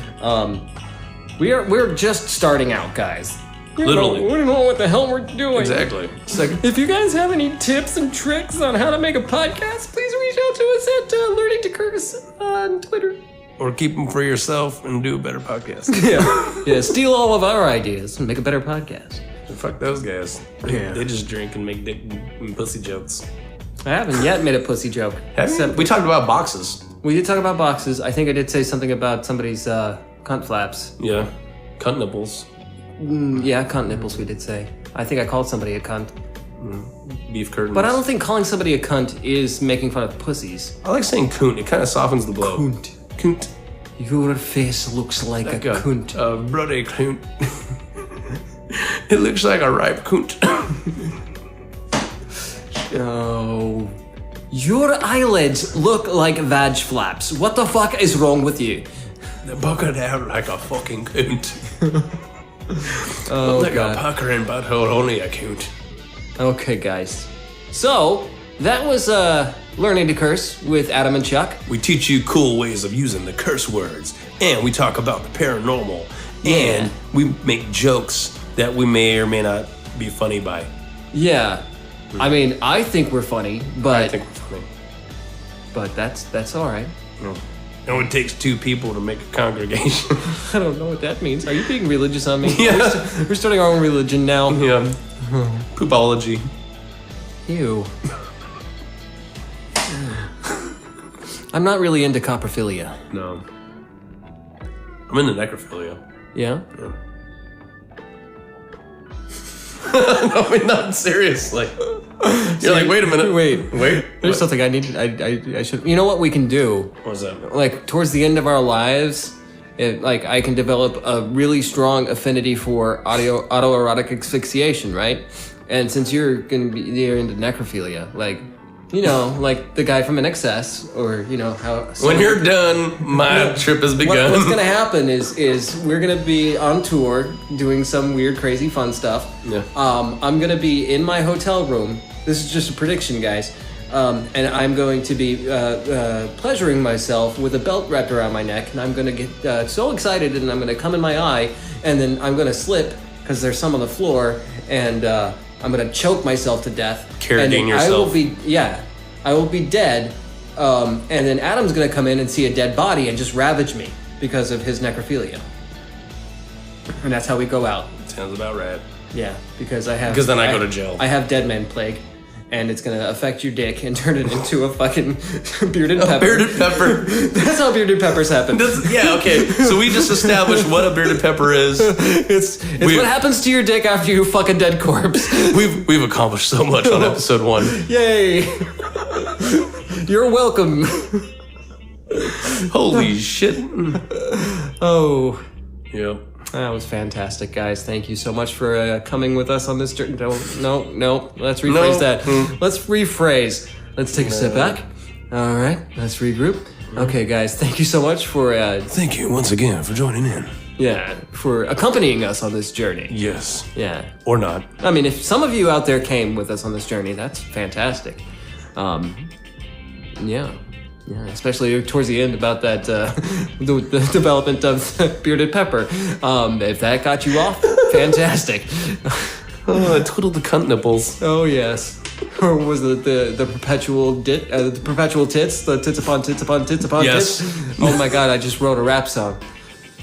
C: We're just starting out, guys.
A: Literally.
C: We don't know what the hell we're doing.
A: Exactly. It's like,
C: If you guys have any tips and tricks on how to make a podcast, please reach out to us at Learning to Curse on Twitter.
A: or keep them for yourself and do a better podcast.
C: Yeah, steal all of our ideas and make a better podcast.
A: Fuck those guys. They just drink and make dick and pussy jokes.
C: I haven't yet made a pussy joke.
A: We talked about boxes.
C: We did talk about boxes. I think I did say something about somebody's cunt flaps.
A: Yeah. Cunt nipples.
C: Yeah, cunt nipples we did say. I think I called somebody a cunt.
A: Beef curtains.
C: But I don't think calling somebody a cunt is making fun of pussies.
A: I like saying coont. It kind of softens the blow.
C: Cunt.
A: Coont.
C: Your face looks like a cunt.
A: Bloody coont. It looks like a ripe coont.
C: Oh. Your eyelids look like vag flaps. What the fuck is wrong with you?
A: They're bucketed out like a fucking coont.
C: Oh,
A: like
C: God.
A: a puckering butthole, only a coont.
C: Okay, guys. So, that was Learning to Curse with Adam and Chuck.
A: We teach you cool ways of using the curse words, and we talk about the paranormal, and we make jokes that we may or may not be funny by.
C: Yeah. I mean, I think we're funny, but
A: I think we're funny.
C: but that's all right.
A: And it takes two people to make a congregation.
C: I don't know what that means. Are you being religious on me?
A: Yeah.
C: We're starting our own religion now.
A: Yeah. Poopology.
C: Ew. I'm not really into coprophilia.
A: No. I'm into necrophilia.
C: Yeah?
A: No, I mean, not seriously. You're like, wait a minute.
C: Wait.
A: Wait.
C: There's something I need. I should. You know what we can do?
A: What's that?
C: Like towards the end of our lives, I can develop a really strong affinity for autoerotic asphyxiation, right? And since you're into necrophilia, like, you know, like the guy from NXS, or you know how.
A: When you're done, my trip has begun.
C: What's gonna happen is we're gonna be on tour doing some weird, crazy, fun stuff.
A: Yeah.
C: I'm gonna be in my hotel room. This is just a prediction, guys. And I'm going to be pleasuring myself with a belt wrapped around my neck, and I'm gonna get so excited, and I'm gonna come in my eye, and then I'm gonna slip because there's some on the floor, and I'm gonna choke myself to death.
A: Carrying
C: and
A: yourself.
C: I will be dead. And then Adam's gonna come in and see a dead body and just ravage me because of his necrophilia. And that's how we go out.
A: Sounds about right.
C: Yeah, because then
A: I go to jail.
C: I have dead man plague, and it's gonna affect your dick and turn it into a fucking bearded pepper.
A: Bearded pepper.
C: That's how bearded peppers happen.
A: Okay. So we just established what a bearded pepper is.
C: It's what happens to your dick after you fuck a dead corpse.
A: We've accomplished so much on episode 1.
C: Yay! You're welcome.
A: Holy shit.
C: Oh.
A: Yep.
C: That was fantastic, guys. Thank you so much for coming with us on this journey. No. Let's rephrase that. Let's rephrase. Let's take a step back. All right. Let's regroup. Okay, guys. Thank you so much for...
A: Thank you once again for joining in.
C: Yeah, for accompanying us on this journey.
A: Yes.
C: Yeah.
A: Or not.
C: I mean, if some of you out there came with us on this journey, that's fantastic. Yeah, especially towards the end about that, the development of bearded pepper. If that got you off, fantastic.
A: I twiddled the cunt nipples.
C: Oh yes. Or was it the perpetual the perpetual tits, the tits upon tits upon tits upon
A: Yes.
C: tits? Oh my god, I just wrote a rap song.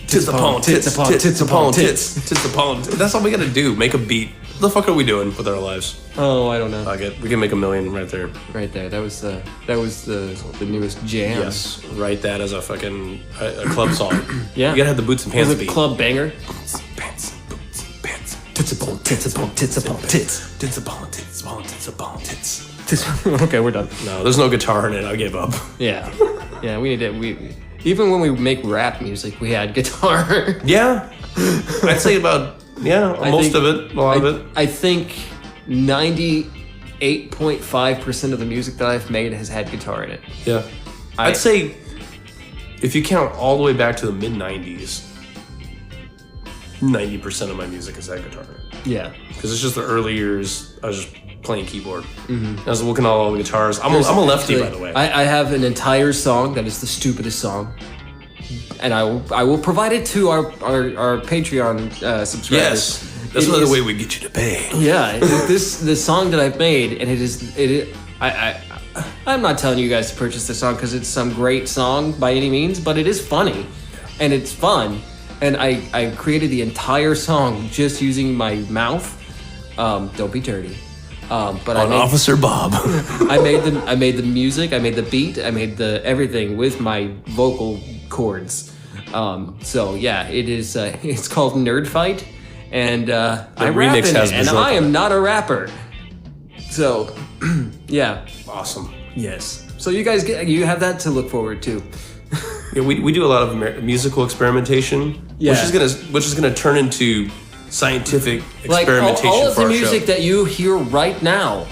A: Tits upon tits, tits upon tits, tits upon. That's all we gotta do. Make a beat. What the fuck are we doing with our lives?
C: Oh, I don't know.
A: We can make $1 million right there.
C: Right there. That was the newest jam.
A: Yes, write that as a fucking a club song.
C: Yeah.
A: You gotta have the boots and pants
C: It was a
A: beat.
C: club banger.
A: Pants, boots, pants.
B: Tits upon tits upon tits upon tits.
A: Tits upon tits upon tits upon tits.
C: Okay, we're done.
A: No, there's no guitar in it. I gave up.
C: Yeah. Yeah, we need it. Even when we make rap music, we had guitar.
A: Yeah, I'd say about most of it, a lot of it.
C: I think 98.5% of the music that I've made has had guitar in it.
A: Yeah, I'd say if you count all the way back to the mid '90s, 90% of my music has had guitar in it.
C: Yeah.
A: Because it's just the early years. I was just playing keyboard. I was looking at all the guitars. I'm a lefty, by the way.
C: I have an entire song that is the stupidest song. And I will provide it to our Patreon subscribers.
A: Yes, that's another way we get you to pay.
C: Yeah, the song that I've made, and I'm not telling you guys to purchase the song because it's some great song by any means, but it is funny, and it's fun, and I created the entire song just using my mouth. Don't be dirty. But I made
A: Officer Bob.
C: I made the music, I made the beat, I made the everything with my vocal cords. So yeah, it is. It's called Nerd Fight, and I rap
A: remix
C: in
A: has
C: it, and
A: Berserk
C: I
A: on
C: am
A: it.
C: not a rapper. So yeah,
A: Awesome.
C: yes. So you guys you have that to look forward to.
A: Yeah, we do a lot of musical experimentation,
C: Yeah.
A: which is gonna turn into scientific
C: Like
A: experimentation
C: all of
A: for
C: the
A: our
C: music
A: show.
C: that you hear right now,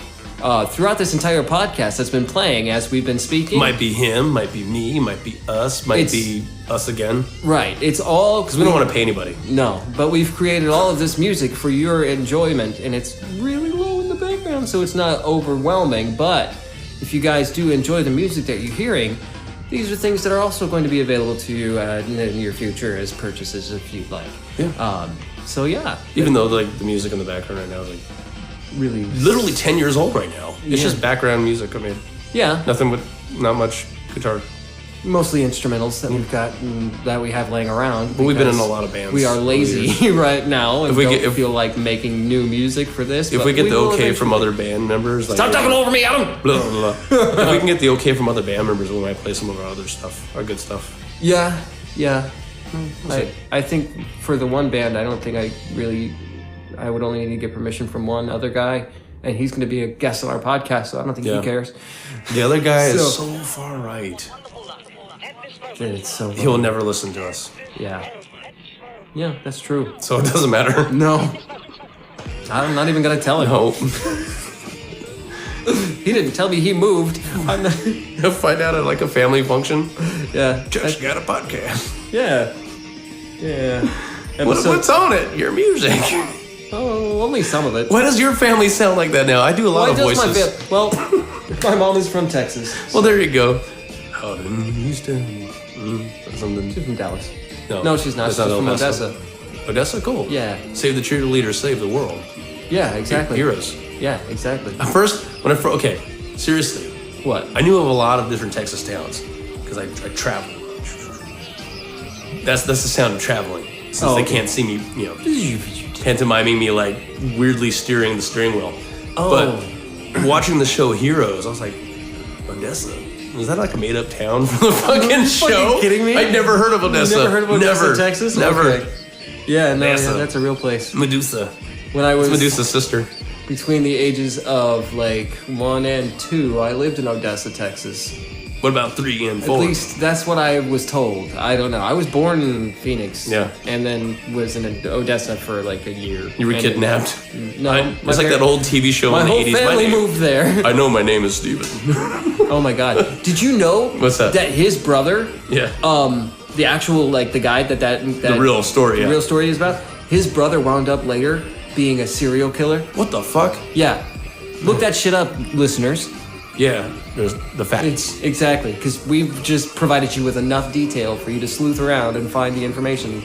C: throughout this entire podcast that's been playing as we've been speaking.
A: Might be him, might be me, might be us, might
C: It's-
A: be us again.
C: Right. It's all
A: Because we don't want to pay anybody.
C: No, but we've created all of this music for your enjoyment, and it's really low in the background, so it's not overwhelming. But if you guys do enjoy the music that you're hearing, these are things that are also going to be available to you in the near future as purchases if you'd like.
A: Yeah.
C: So yeah,
A: Even though like the music in the background right now is like
C: really,
A: literally 10 years old right now. It's
C: Yeah.
A: just background music. I mean,
C: yeah,
A: nothing with not much guitar.
C: mostly instrumentals that we've got that we have laying around.
A: But we've been in
C: because
A: a lot of bands
C: We are
A: over the
C: lazy right now, and
A: If we
C: don't
A: get-
C: feel like making new music for this.
A: If
C: but
A: we get the
C: will
A: okay from
C: eventually.
A: other band members, like
C: Stop talking over me, Adam.
A: blah, blah, blah. If we can get the okay from other band members, we might play some of our other stuff, our good stuff.
C: Yeah. I think for the one band, I don't think I would only need to get permission from one other guy, and he's going to be a guest on our podcast, so I don't think
A: Yeah.
C: he cares.
A: The other guy
C: So-
A: is so far right.
C: It's so
A: He'll never listen to us,
C: yeah, that's true.
A: so it doesn't matter.
C: No, I'm not even going to tell him.
A: No,
C: He didn't tell me he moved. I'm not,
A: he'll find out at like a family function.
C: yeah,
A: Just got a podcast.
C: yeah.
A: What's on it? Your music.
C: Oh, only some of it.
A: Why does your family sound like that now? I do a lot
C: Why
A: of
C: does
A: voices.
C: well, my mom is from Texas.
A: Well, there you go. Out in Houston. Something.
C: She's from Dallas.
A: No,
C: No, she's not.
A: that's
C: She's
A: not
C: from
A: El Paso.
C: Odessa.
A: Odessa, cool.
C: Yeah.
A: Save the cheerleaders, save the world.
C: Yeah, exactly.
A: Heroes.
C: Yeah, exactly.
A: Okay, seriously.
C: What?
A: I knew of a lot of different Texas towns because I traveled. That's the sound of traveling. Since they can't see me, pantomiming me like weirdly steering the steering wheel. But watching the show Heroes, I was like, Odessa? Was that like a made up town for the fucking show?
C: Kidding me?
A: I'd never heard of Odessa.
C: Never heard of Odessa, Texas?
A: Never.
C: Okay. Yeah, no,
A: Odessa.
C: yeah, that's a real place.
A: Medusa.
C: When I was
A: It's Medusa's sister.
C: between the ages of like 1 and 2, I lived in Odessa, Texas.
A: What about 3 and 4?
C: At least that's what I was told. I don't know. I was born in Phoenix.
A: Yeah.
C: And then was in Odessa for like a year.
A: You were
C: And-
A: kidnapped.
C: No.
A: It's like that old TV show
C: My
A: in the
C: whole
A: 80s.
C: family moved there.
A: I know my name is Steven.
C: Oh my god. Did you know
A: What's that?
C: that his brother,
A: Yeah.
C: the actual like the guy that
A: The real story,
C: the
A: yeah.
C: real story is about, his brother wound up later being a serial killer?
A: What the fuck?
C: Yeah. Look that shit up, listeners.
A: Yeah, there's the facts.
C: Exactly, because we've just provided you with enough detail for you to sleuth around and find the information.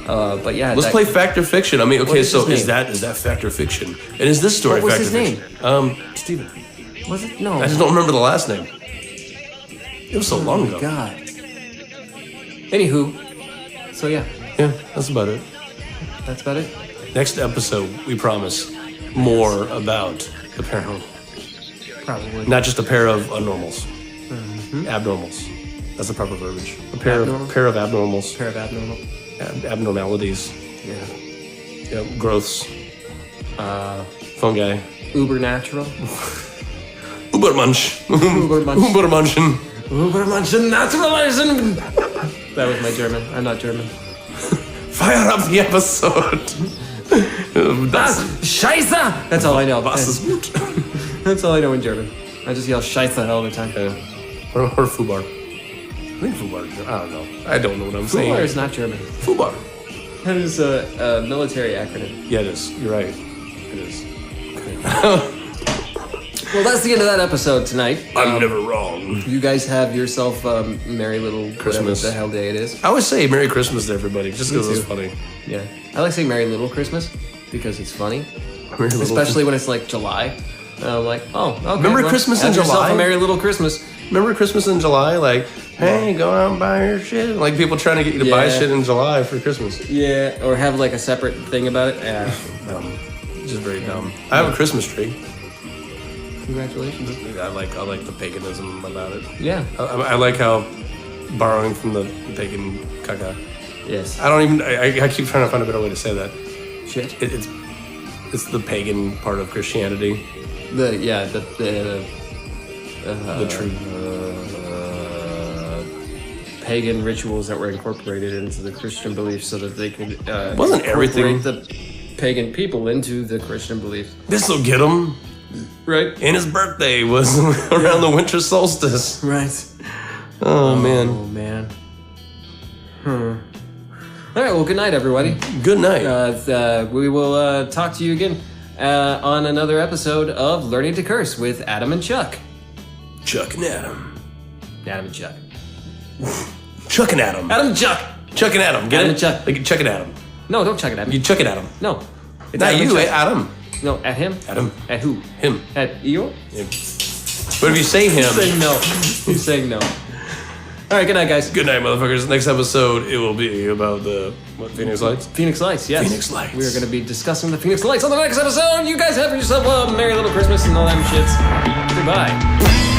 C: But yeah,
A: Let's play fact or fiction. I mean, okay,
C: is
A: so
C: his
A: is
C: name?
A: that fact or fiction? And is this story
C: What was
A: fact
C: his
A: or
C: name?
A: fiction? Steven.
C: Was it? No.
A: I just don't remember the last name. It was so long ago.
C: God. Anywho, so yeah,
A: Yeah, that's about it.
C: that's about it.
A: Next episode, we promise more about the paranormal.
C: Probably.
A: Not just a pair of anormals. Abnormals. That's the proper verbiage. A pair
C: Abnormal?
A: of abnormals.
C: Pair of abnormal.
A: Abnormalities.
C: Yeah.
A: Yeah, growths. Fungi.
C: Uber natural.
A: Ubermunch.
C: Ubermunch.
A: Ubermunchen.
C: Ubermenschen naturalisen. That was my German. I'm not German.
A: Fire up the episode. Das,
C: Scheiße! That's all I know.
A: das ist gut.
C: That's all I know in German. I just yell Scheiße all the time.
A: Or Fubar. I think Fubar. I don't know. I don't know what I'm saying.
C: Fubar is not German.
A: Fubar.
C: That is a military acronym.
A: Yeah, it is. You're right. It is.
C: Well, that's the end of that episode tonight.
A: I'm never wrong.
C: You guys have yourself merry little
A: Christmas.
C: whatever the hell day it is.
A: I would say Merry Christmas to everybody, just because it's
C: too.
A: funny.
C: Yeah, I like saying Merry Little Christmas because it's funny,
A: Merry Little-
C: especially when it's like July. And I'm like, oh, okay.
A: Remember
C: well,
A: Christmas
C: have
A: in
C: yourself
A: July?
C: A Merry Little Christmas.
A: Remember Christmas in July? Like, hey, go out and buy your shit. Like people trying to get you to buy
C: Yeah.
A: shit in July for Christmas.
C: Yeah, or have like a separate thing about it. Yeah.
A: Dumb. Just very dumb. I have a Christmas tree.
C: Congratulations.
A: I like the paganism about it.
C: Yeah.
A: I like how borrowing from the pagan caca.
C: Yes.
A: I don't even. I keep trying to find a better way to say that.
C: Shit.
A: It's the pagan part of Christianity.
C: The
A: tree.
C: pagan rituals that were incorporated into the Christian belief so that they could
A: Wasn't everything-
C: incorporate the pagan people into the Christian belief.
A: This'll get him.
C: Right.
A: And his birthday was around the winter solstice.
C: Right.
A: Oh man.
C: Oh man. All right. Well, good night, everybody.
A: Good night.
C: We will talk to you again on another episode of Learning to Curse with Adam and Chuck.
A: Chuck and Adam.
C: Adam and Chuck.
A: Chuck and Adam.
C: Adam and Chuck.
A: Chuck and Adam. Get
C: Adam
A: it?
C: and Chuck.
A: Like Chuck and Adam.
C: No, don't chuck it at me.
A: You chuck it at him.
C: No. It's
A: Not
C: Adam and
A: you,
C: Chuck.
A: Adam.
C: No, at him.
A: Adam.
C: At who?
A: Him.
C: At Eeyore?
A: Him. But if you say him,
C: Saying no. He's saying no. All right. Good night, guys.
A: good night, motherfuckers. Next episode, it will be about the Phoenix Lights.
C: Phoenix Lights, yes.
A: Phoenix Lights.
C: We are going to be discussing the Phoenix Lights on the next episode. You guys have yourself a Merry Little Christmas and all that shit. Goodbye.